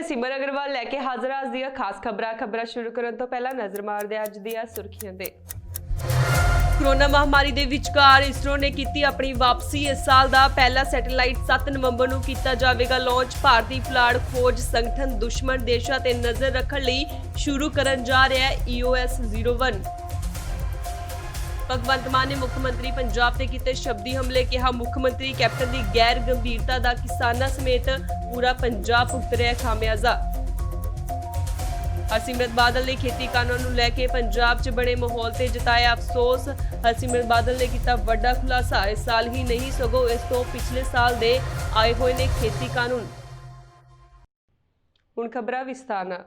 सिमर अग्रवाल लैके हाजिर आज ਦੀਆਂ ਖਾਸ ਖਬਰਾਂ ਸ਼ੁਰੂ ਕਰਨ ਤੋਂ ਪਹਿਲਾਂ ਨਜ਼ਰ ਮਾਰਦੇ ਅੱਜ ਦੀਆਂ ਸੁਰਖੀਆਂ ਤੇ। ਕੋਰੋਨਾ ਮਹਾਮਾਰੀ ਦੇ ਵਿਚਕਾਰ ਇਸਰੋ ਨੇ ਕੀਤੀ ਆਪਣੀ ਵਾਪਸੀ। ਇਸ ਸਾਲ ਦਾ ਪਹਿਲਾ ਸੈਟੇਲਾਈਟ 7 ਨਵੰਬਰ ਨੂੰ ਕੀਤਾ ਜਾਵੇਗਾ ਲਾਂਚ। ਭਾਰਤੀ ਪੁਲਾੜ ਖੋਜ ਸੰਗਠਨ ਦੁਸ਼ਮਣ ਦੇਸ਼ਾਂ ਤੇ ਨਜ਼ਰ ਰੱਖਣ ਲਈ ਸ਼ੁਰੂ ਕਰਨ ਜਾ ਰਿਹਾ ਹੈ EOS 01। भगवंत मान ने मुख्यमंत्री पंजाब से किए शब्दी हमले, कहा मुख्यमंत्री कैप्टन की गैर गंभीरता का किसानों समेत पूरा पंजाब भुगत रहा खामियाजा। हरसिमरत बादल ने खेती कानून को लैके पंजाब च बने माहौल से जताया अफसोस। हरसिमरत बादल ने किया वड्डा खुलासा, इस साल ही नहीं सगों इस तो पिछले साल दे आए हुए ने खेती कानून। हुण खबरां विस्तार नाल।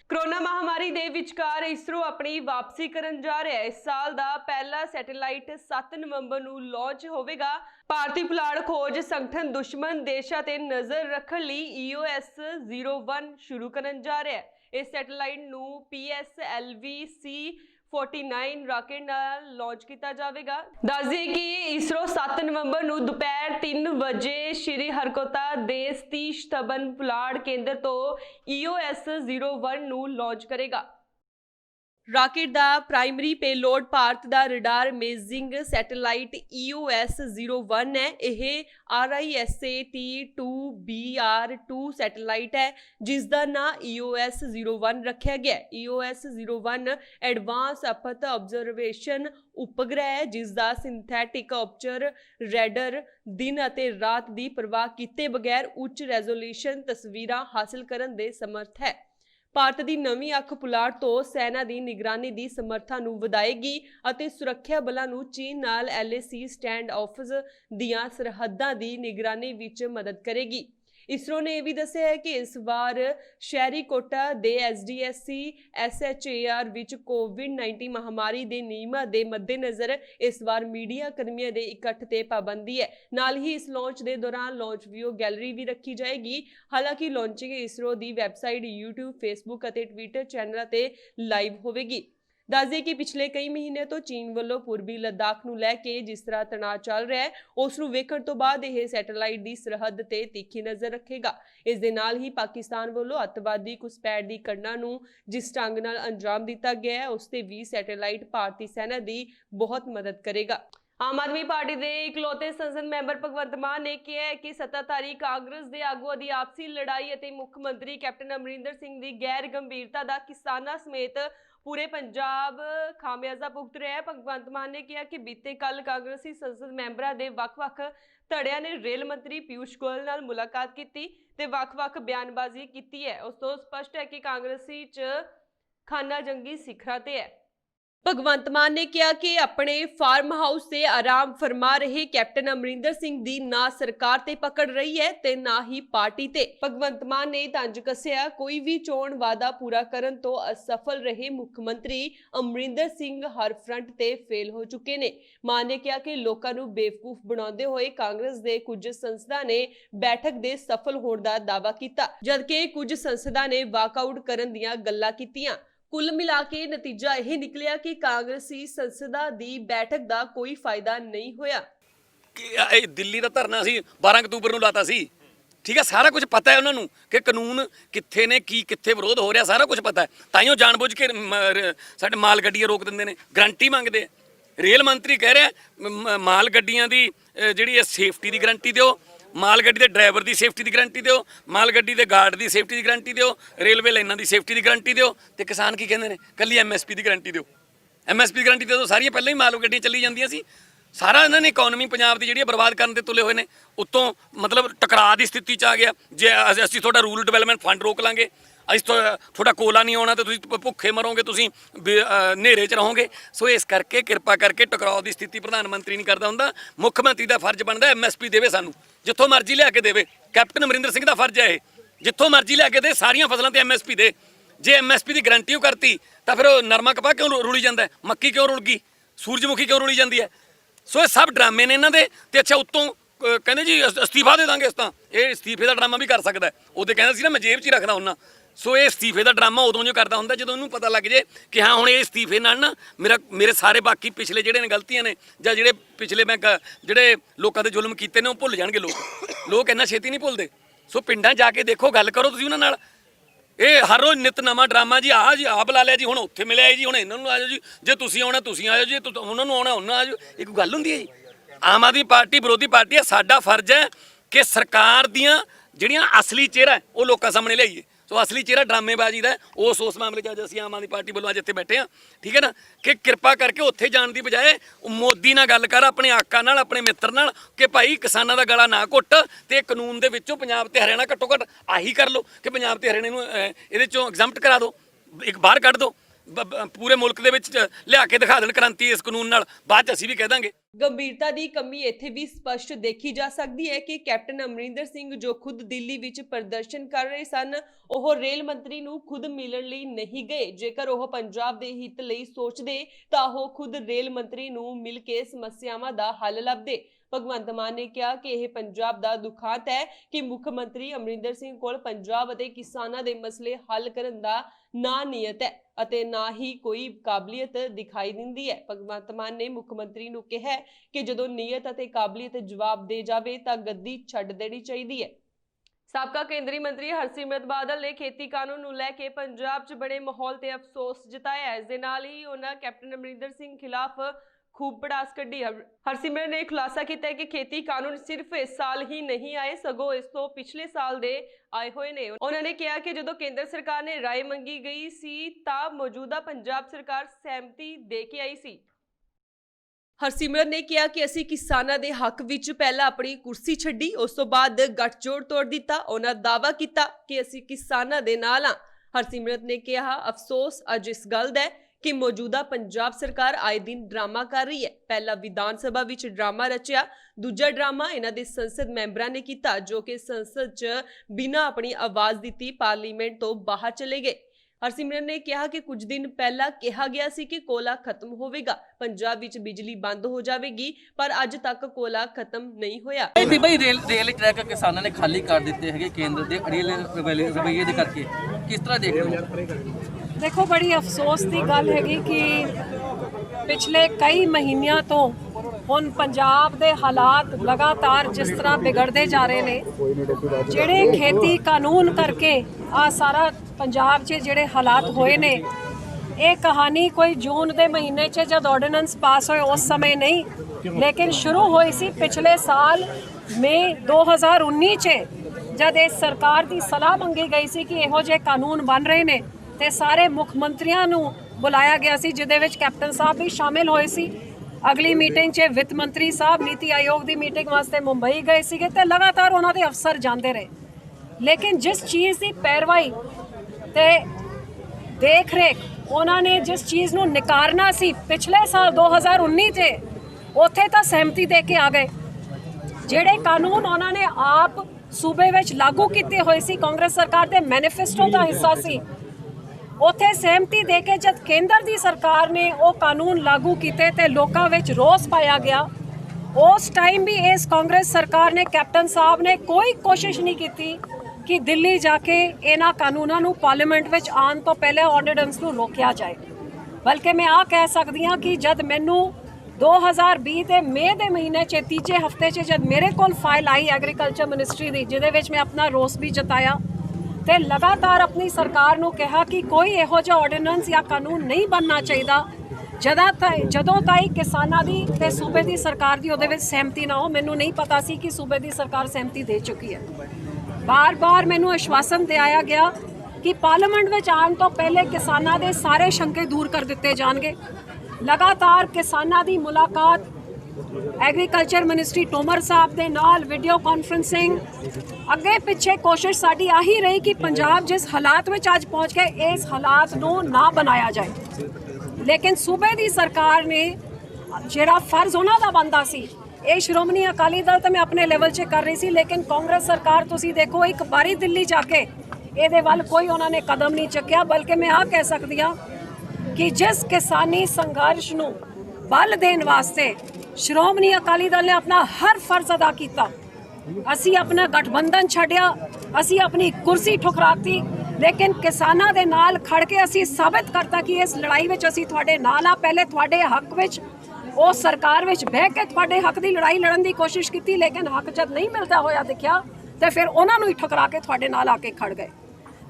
कोरोना महामारी ਦੇ ਵਿਚਕਾਰ ਇਸਰੋ ਆਪਣੀ ਵਾਪਸੀ ਕਰਨ ਜਾ ਰਿਹਾ ਹੈ। ਇਸ ਸਾਲ ਦਾ ਪਹਿਲਾ ਸੈਟੇਲਾਈਟ 7 ਨਵੰਬਰ ਨੂੰ ਲਾਂਚ ਹੋਵੇਗਾ। ਭਾਰਤੀ ਪੁਲਾੜ ਖੋਜ ਸੰਗਠਨ ਦੁਸ਼ਮਣ ਦੇਸ਼ਾਂ ਤੇ ਨਜ਼ਰ ਰੱਖਣ ਲਈ EOS 01 ਸ਼ੁਰੂ ਕਰਨ ਜਾ ਰਿਹਾ ਹੈ। ਇਸ ਸੈਟੇਲਾਈਟ ਨੂੰ PSLV-C49 ਰਾਕੇਟ ਨਾਲ ਲਾਂਚ ਕੀਤਾ ਜਾਵੇਗਾ। ਦੱਸ ਦਈਏ ਕਿ ਇਸਰੋ 7 ਨਵੰਬਰ ਨੂੰ ਦੁਪਹਿਰ 3 ਵਜੇ ਸ਼੍ਰੀ ਹਰਕੋਤਾ ਦੇ ਸਤੀਸ਼ ਧਵਨ ਪੁਲਾੜ ਕੇਂਦਰ ਤੋਂ EOS 01 ਨੂੰ ਲਾਂਚ ਕਰੇਗਾ। ਰਾਕੇਟ ਦਾ ਪ੍ਰਾਇਮਰੀ ਪੇਲੋਡ ਭਾਰਤ ਦਾ ਰਡਾਰ ਇਮੇਜਿੰਗ ਸੈਟੇਲਾਈਟ EOS 01 ਹੈ। ਇਹ RISAT-2BR2 ਸੈਟੇਲਾਈਟ ਹੈ ਜਿਸ ਦਾ ਨਾਮ EOS 01 ਰੱਖਿਆ ਗਿਆ। EOS 01 ਐਡਵਾਂਸ ਅਪਥ ਆਬਜ਼ਰਵੇਸ਼ਨ ਉਪਗ੍ਰਹਿ ਹੈ ਜਿਸ ਦਾ ਸਿੰਥੈਟਿਕ ਅਪਚਰ ਰੈਡਰ ਦਿਨ ਅਤੇ ਰਾਤ ਦੀ ਪਰਵਾਹ ਕੀਤੇ ਬਗੈਰ ਉੱਚ ਰੈਜ਼ੋਲੂਸ਼ਨ ਤਸਵੀਰਾਂ ਹਾਸਲ ਕਰਨ ਦੇ ਸਮਰੱਥ ਹੈ। ਭਾਰਤ ਦੀ ਨਵੀਂ ਅੱਖ ਪੁਲਾੜ ਤੋਂ ਸੈਨਾ ਦੀ ਨਿਗਰਾਨੀ ਦੀ ਸਮਰੱਥਾ ਨੂੰ ਵਧਾਏਗੀ ਅਤੇ ਸੁਰੱਖਿਆ ਬਲਾਂ ਨੂੰ ਚੀਨ ਨਾਲ LAC ਸਟੈਂਡ ਆਫਸ ਦੀਆਂ ਸਰਹੱਦਾਂ ਦੀ ਨਿਗਰਾਨੀ ਵਿੱਚ ਮਦਦ ਕਰੇਗੀ। ਇਸਰੋ ਨੇ ਇਹ ਵੀ ਦੱਸਿਆ ਹੈ ਕਿ ਇਸ ਵਾਰ ਸ਼ਹਿਰੀ ਕੋਟਾ ਦੇ SDSC SHAR ਵਿੱਚ COVID-19 ਮਹਾਮਾਰੀ ਦੇ ਨਿਯਮਾਂ ਦੇ ਮੱਦੇਨਜ਼ਰ ਇਸ ਵਾਰ ਮੀਡੀਆ ਕਰਮੀਆਂ ਦੇ ਇਕੱਠ ਤੇ ਪਾਬੰਦੀ ਹੈ। ਨਾਲ ਹੀ ਇਸ ਲਾਂਚ ਦੇ ਦੌਰਾਨ ਲਾਂਚ ਵੀਡੀਓ ਗੈਲਰੀ ਵੀ ਰੱਖੀ ਜਾਏਗੀ। ਹਾਲਾਂਕਿ ਲਾਂਚਿੰਗ ਇਸਰੋ ਦੀ ਵੈਬਸਾਈਟ, YouTube, Facebook ਅਤੇ Twitter ਚੈਨਲਾਂ ਤੇ ਲਾਈਵ ਹੋਵੇਗੀ। ਦੱਸ ਦਈਏ ਕਿ ਪਿਛਲੇ ਕਈ ਮਹੀਨਿਆਂ ਤੋਂ ਚੀਨ ਵੱਲੋਂ ਪੂਰਬੀ ਲੱਦਾਖ ਨੂੰ ਲੈ ਕੇ ਜਿਸ ਤਰ੍ਹਾਂ ਤਣਾਅ ਚੱਲ ਰਿਹਾ ਹੈ ਉਸ ਨੂੰ ਵੇਖਣ ਤੋਂ ਬਾਅਦ ਇਹ ਸੈਟੇਲਾਈਟ ਦੀ ਸਰਹੱਦ ਤੇ ਤਿੱਖੀ ਨਜ਼ਰ ਰੱਖੇਗਾ। ਇਸ ਦੇ ਨਾਲ ਹੀ ਪਾਕਿਸਤਾਨ ਵੱਲੋਂ ਅੱਤਵਾਦੀ ਘੁਸਪੈਠ ਦੀ ਘਟਨਾ ਨੂੰ ਜਿਸ ਢੰਗ ਨਾਲ ਅੰਜਾਮ ਦਿੱਤਾ ਗਿਆ ਹੈ ਉਸ ਤੇ ਵੀ ਸੈਟੇਲਾਈਟ ਭਾਰਤੀ ਸੈਨਾ ਦੀ ਬਹੁਤ ਮਦਦ ਕਰੇਗਾ। ਆਮ ਆਦਮੀ ਪਾਰਟੀ ਦੇ ਇਕਲੌਤੇ ਸੰਸਦ ਮੈਂਬਰ ਭਗਵੰਤ ਮਾਨ ਨੇ ਕਿਹਾ ਹੈ ਕਿ ਸੱਤਾਧਾਰੀ ਕਾਂਗਰਸ ਦੇ ਆਗੂਆਂ ਦੀ ਆਪਸੀ ਲੜਾਈ ਅਤੇ ਮੁੱਖ ਮੰਤਰੀ ਕੈਪਟਨ ਅਮਰਿੰਦਰ ਸਿੰਘ ਦੀ ਗੈਰ ਗੰਭੀਰਤਾ ਦਾ ਕਿਸਾਨਾਂ ਸਮੇਤ पूरे पंजाब खामियाजा भुगत रहा है। भगवंत मान ने कहा कि बीते कल कांग्रेसी संसद मैंबरां दे वख-वख धड़ियां ने रेल मंत्री पीयूष गोयल नाल मुलाकात की ते वख-वख बयानबाजी की है। उस तो स्पष्ट है कि कांग्रेसी च खाना जंगी सिखरां ते है। भगवंत मान ने कहा कि अपने फार्म हाउस से आराम फरमा रहे कैप्टन अमरिंदर सिंह दी ना सरकार ते पकड़ रही है ते ना ही पार्टी ते। भगवंत मान ने तंज कसिया कोई भी चोण वादा पूरा करन तो असफल रहे मुख्यमंत्री अमरिंदर सिंह हर फ्रंट ते फेल हो चुके ने। मान ने कहा कि लोकां नूं बेवकूफ बनाउंदे होए कांग्रेस दे कुछ संसदां ने बैठक दे सफल होण दा दावा कीता जदकि कुछ संसदां ने वाकआउट करन दीआं गल्लां कीतीआं। कुल मिला के नतीजा यह निकलिया कि कांग्रेसी संसदा दी बैठक का कोई फायदा नहीं होया। दिल्ली का धरना सी 12 अक्तूबर ਨੂੰ ਲਾਤਾ ਸੀ। ठीक है, सारा कुछ पता है उन्होंने कि कानून कित्थे ने की कित्थे विरोध हो रहा सारा कुछ पता है। ताइयों जानबूझ के साडे माल गड्डियां रोक दिंदे ने, गारंटी मंगदे। रेल मंत्री कह रहा माल गड्डियां दी जिहड़ी सेफ्टी दी गारंटी दिओ, माल गड्डी के ड्राइवर की सेफ्टी की गारंटी दिओ, माल गड्डी के गार्ड की सेफ्टी की गारंटी दिओ, रेलवे लाइनों की सेफ्टी की गारंटी दिओ। तो किसान की कहते हैं कल्ली MSP की गारंटी दिओ। MSP की गारंटी दे दो, सारियां पहले ही माल गड्डियां चली जांदियां सी। सारा इन्होंने इकोनॉमी पंजाब की जिहड़ी बर्बाद करने ते तुले हुए ने। उत्तों मतलब टकराव की स्थिति च आ गया जे असीं तुहाडा रूरल डिवेलपमेंट फंड रोक लांगे, असीं तुहाडा कोला नहीं आउणा ते तुसीं भुखे मरोगे, तुसीं हनेरे च रहोगे। सो इस करके कृपा करके टकराव की स्थिति प्रधानमंत्री नहीं करता हुंदा। मुख्यमंत्री का फर्ज बनता MSP देवे सानूं, जिथों मर्जी लिया के देवे। कैप्टन अमरिंदर सिंह का फर्ज है जिथों मर्जी लिया के दे, सारियां फसलों ते MSP दे। जे MSP की गारंटी करती तो फिर नरमा कपा क्यों रुली जाता है, मक्की क्यों रुल गई, सूरजमुखी क्यों रुली जाती है। सो ये सब ड्रामे ने इन्हों के। तो अच्छा उत्तों कहते जी अस्तीफा दे देंगे, इस तो ये इस्तीफे का ड्रामा भी कर सकता है। उदे कहना सी ना मैं जेब च ही रखदा हुन्ना। सो ये इस्तीफे का ड्रामा उदों जो करता हुंदा जदों उन्होंने पता लग जाए कि हाँ हुण ये इस्तीफे नाल ना मेरे सारे बाकी पिछले जिहड़े ने गलतियां ने जां जिहड़े पिछले मैं जिहड़े लोकां ते जुल्म कीते ने वो भुल जाणगे। लोग इन्ना छेती नहीं भुलदे। सो पिंडां जाके देखो, गल करो तुसीं उन्हां नाल। ਇਹ ਹਰ ਰੋਜ਼ ਨਿਤ ਨਵਾਂ ਡਰਾਮਾ ਜੀ, ਆਹ ਜੀ ਆਹ ਬੁਲਾ ਲਿਆ ਜੀ, ਹੁਣ ਉੱਥੇ ਮਿਲਿਆ ਜੀ, ਹੁਣ ਇਹਨਾਂ ਨੂੰ ਆ ਜਾਓ ਜੀ, ਜੇ ਤੁਸੀਂ ਆਉਣਾ ਤੁਸੀਂ ਆ ਜਾਓ ਜੀ, ਉਹਨਾਂ ਨੂੰ ਆਉਣਾ ਉਹਨਾਂ ਆ ਜਾਓ। ਇਹ ਕੋਈ ਗੱਲ ਹੁੰਦੀ ਹੈ ਜੀ? ਆਮ ਆਦਮੀ ਪਾਰਟੀ ਵਿਰੋਧੀ ਪਾਰਟੀ ਹੈ, ਸਾਡਾ ਫਰਜ਼ ਹੈ ਕਿ ਸਰਕਾਰ ਦੀਆਂ ਜਿਹੜੀਆਂ ਅਸਲੀ ਚਿਹਰਾ ਹੈ ਉਹ ਲੋਕਾਂ ਸਾਹਮਣੇ ਲਿਆਈਏ। ਸੋ ਅਸਲੀ ਚਿਹਰਾ ਡਰਾਮੇਬਾਜ਼ੀ ਦਾ ਉਸ ਮਾਮਲੇ 'ਚ ਅੱਜ ਅਸੀਂ ਆਮ ਆਦਮੀ ਪਾਰਟੀ ਵੱਲੋਂ ਅੱਜ ਇੱਥੇ ਬੈਠੇ ਹਾਂ, ਠੀਕ ਹੈ ਨਾ, ਕਿ ਕਿਰਪਾ ਕਰਕੇ ਉੱਥੇ ਜਾਣ ਦੀ ਬਜਾਏ ਮੋਦੀ ਨਾਲ ਗੱਲ ਕਰ, ਆਪਣੇ ਆਕਾ ਨਾਲ, ਆਪਣੇ ਮਿੱਤਰ ਨਾਲ, ਕਿ ਭਾਈ ਕਿਸਾਨਾਂ ਦਾ ਗਲਾ ਨਾ ਘੁੱਟ ਤੇ ਕਾਨੂੰਨ ਦੇ ਵਿੱਚੋਂ ਪੰਜਾਬ ਤੇ ਹਰਿਆਣਾ ਘੱਟੋ ਘੱਟ ਆਹੀ ਕਰ ਲਓ ਕਿ ਪੰਜਾਬ ਤੇ ਹਰਿਆਣੇ ਨੂੰ ਇਹਦੇ ਚੋਂ ਐਗਜ਼ੈਂਪਟ ਕਰਾ ਦਿਓ, ਇੱਕ ਬਾਹਰ ਕੱਢ ਦਿਓ, ਪੂਰੇ ਮੁਲਕ ਦੇ ਵਿੱਚ ਲਿਆ ਕੇ ਦਿਖਾ ਦੇਣ ਕ੍ਰਾਂਤੀ ਇਸ ਕਾਨੂੰਨ ਨਾਲ, ਬਾਅਦ 'ਚ ਅਸੀਂ ਵੀ ਕਹਿ ਦਾਂਗੇ। ਗੰਭੀਰਤਾ ਦੀ ਕਮੀ ਇੱਥੇ ਵੀ ਸਪਸ਼ਟ ਦੇਖੀ ਜਾ ਸਕਦੀ ਹੈ ਕਿ ਕੈਪਟਨ ਅਮਰਿੰਦਰ ਸਿੰਘ ਜੋ ਖੁਦ ਦਿੱਲੀ ਵਿੱਚ ਪ੍ਰਦਰਸ਼ਨ ਕਰ ਰਹੇ ਸਨ, ਉਹ ਰੇਲ ਮੰਤਰੀ ਨੂੰ ਖੁਦ ਮਿਲਣ ਲਈ ਨਹੀਂ ਗਏ। ਜੇਕਰ ਉਹ ਪੰਜਾਬ ਦੇ ਹਿੱਤ ਲਈ ਸੋਚਦੇ ਤਾਂ ਉਹ ਖੁਦ ਰੇਲ ਮੰਤਰੀ ਨੂੰ ਮਿਲ ਕੇ ਸਮੱਸਿਆਵਾਂ ਦਾ ਹੱਲ ਲੱਭਦੇ। ਭਗਵੰਤ ਮਾਨ ਨੇ ਕਿਹਾ ਕਿ ਇਹ ਪੰਜਾਬ ਦਾ ਦੁਖਾਂਤ ਹੈ ਕਿ ਮੁੱਖ ਮੰਤਰੀ ਅਮਰਿੰਦਰ ਸਿੰਘ ਕੋਲ ਪੰਜਾਬ ਅਤੇ ਕਿਸਾਨਾਂ ਦੇ ਮਸਲੇ ਹੱਲ ਕਰਨ ਦਾ ਨਾ ਨੀਅਤ ਹੈ ਅਤੇ ਨਾ ਹੀ ਕੋਈ ਕਾਬਲੀਅਤ ਦਿਖਾਈ ਦਿੰਦੀ ਹੈ। ਭਗਵੰਤ ਮਾਨ ਨੇ ਮੁੱਖ ਮੰਤਰੀ ਨੂੰ ਕਿਹਾ ਕਿ ਜਦੋਂ ਨੀਅਤ ਅਤੇ ਕਾਬਲੀਅਤ ਜਵਾਬ ਦੇ ਜਾਵੇ ਤਾਂ ਗੱਦੀ ਛੱਡ ਦੇਣੀ ਚਾਹੀਦੀ ਹੈ। ਸਾਬਕਾ ਕੇਂਦਰੀ ਮੰਤਰੀ ਹਰਸਿਮਰਤ ਬਾਦਲ ਨੇ ਖੇਤੀ ਕਾਨੂੰਨ ਨੂੰ ਲੈ ਕੇ ਪੰਜਾਬ 'ਚ ਬਣੇ ਮਾਹੌਲ ਤੇ ਅਫਸੋਸ ਜਤਾਇਆ। ਇਸ ਦੇ ਨਾਲ ਹੀ ਉਹਨਾਂ ਕੈਪਟਨ ਅਮਰਿੰਦਰ ਸਿੰਘ ਖਿਲਾਫ खूब पड़ास कड्डी। हरसिमरत ने खुलासा किया कि खेती कानून सिर्फ इस साल ही नहीं आए, सगों इस तो पिछले साल दे आए हुए ने। उन्होंने कहा कि जो केंद्र सरकार ने राय मंगी गई सी तां मौजूदा पंजाब सरकार सहमति दे के आई सी। हरसिमरत ने कहा कि असीं किसानां दे हक विच पहला अपनी कुर्सी छड्डी, उस तो बाद गठजोड़ तोड़ दिता। उन्हां दावा किया कि असीं किसानां दे नाल हां। हरसिमरत ने कहा अफसोस अज इस गल दा कि मौजूदा पंजाब सरकार आए दिन ड्रामा कर रही है। पहला विधान सभा विच ड्रामा रचिया, दूजा ड्रामा इन्हां दे संसद मैंबरां ने कीता जो कि संसद च बिना अपनी आवाज़ दित्ती पार्लीमेंट तो बाहर चले गए। हरसिमरत ने कहा कि कुछ दिन पहला कहा गया सी कि कोला खत्म होवेगा, पंजाब विच बिजली बंद हो जाएगी, पर अज तक कोला खत्म नहीं होया। भाई रेल ट्रैक किसानों ने खाली कर दिते हैं केंद्र के अड़ियले रवैये दे करके, किस तरह देख रहे हो? देखो बड़ी अफसोस की गल हैगी कि पिछले कई महीनों तो हुण पंजाब दे हालात लगातार जिस तरह बिगड़ते जा रहे ने, जिहड़े खेती कानून करके आ सारा पंजाब च जिहड़े हालात होए ने, ये कहानी कोई जून के महीने च जब ऑर्डीनेंस पास होए उस समय नहीं, लेकिन शुरू हुई सी पिछले साल मई 2019 च जब इस सरकार की सलाह मंगी गई सी कि इहो जे कानून बन रहे ने ते सारे मुख मंत्रियों नूं बुलाया गया सी, जिहदे विच कैप्टन साहब भी शामिल होए सी। अगली मीटिंग च वित्त मंत्री साहब नीति आयोग की मीटिंग वास्ते मुंबई गए सीगे ते लगातार उन्हां दे अफसर जाते रहे, लेकिन जिस चीज़ की पैरवाई ते देख रेख उन्होंने जिस चीज़ नूं निकारना सी पिछले साल 2019 च उत्थे तां सहमति दे के आ गए। जिहड़े कानून उन्होंने आप सूबे विच लागू कीते होए सी, कांग्रेस सरकार दे मैनीफेस्टो का हिस्सा सी, उत्थे सहमति दे के जब केंद्र की सरकार ने वो कानून लागू किए तो लोगों में रोस पाया गया। उस टाइम भी इस कांग्रेस सरकार ने, कैप्टन साहब ने कोई कोशिश नहीं की कि दिल्ली जाके इन्हां कानूनों नूं पार्लीमेंट विच आउण तो पहले ऑर्डीनेंस नूं रोकिया जाए। बल्कि मैं आ कह सकती हाँ कि जब मैनू 2020 के मई के महीने च तीजे हफ्ते च जब मेरे को फाइल आई एग्रीकल्चर मिनिस्ट्री की, जिहदे विच मैं अपना रोस भी जताया ते लगातार अपनी सरकार नूं कहा कि कोई इहो जिहा ऑर्डीनेंस या कानून नहीं बनना चाहिए जदों ताई किसानां दी ते सूबे की सरकार की उहदे विच सहमति ना हो। मैनूं नहीं पता सी कि सूबे की सरकार सहमति दे चुकी है। बार बार मैनूं आश्वासन दिया गया कि पार्लीमेंट विच आउण तो पहले किसानां दे सारे शंके दूर कर दिते जाणगे। लगातार किसानां दी मुलाकात एग्रीकल्चर मिनिस्ट्री तोमर साहब के नाल वीडियो कॉन्फ्रेंसिंग अगे पिछे कोशिश साडी आही रही कि पंजाब जिस हालात में अज पहुँच गए इस हालात नूं ना बनाया जाए, लेकिन सूबे की सरकार ने जिहड़ा फर्ज उन्हां दा बनदा सी, ये श्रोमणी अकाली दल तो मैं अपने लेवल से कर रही सी, लेकिन कांग्रेस सरकार तुसीं देखो एक बारी दिल्ली जाके इहदे वल कोई उन्होंने कदम नहीं चुकिया। बल्कि मैं आ कह सकती हाँ कि जिस किसानी संघर्ष नूं बल देण वास्ते श्रोमणी अकाली दल ने अपना हर फर्ज अदा किया, असी अपना गठबंधन छड्डिया, असी अपनी कुर्सी ठुकराती, लेकिन किसानां दे नाल खड़ के असी साबित करता कि इस लड़ाई विच असी तुहाडे नाल आ। पहले तुहाडे हक विच उस सरकार विच बह के तुहाडे हक की लड़ाई लड़न की कोशिश की, लेकिन हक जब नहीं मिलता होया दिखिया तो फिर उन्होंने ही ठुकरा के तुहाडे नाल आके खड़ गए।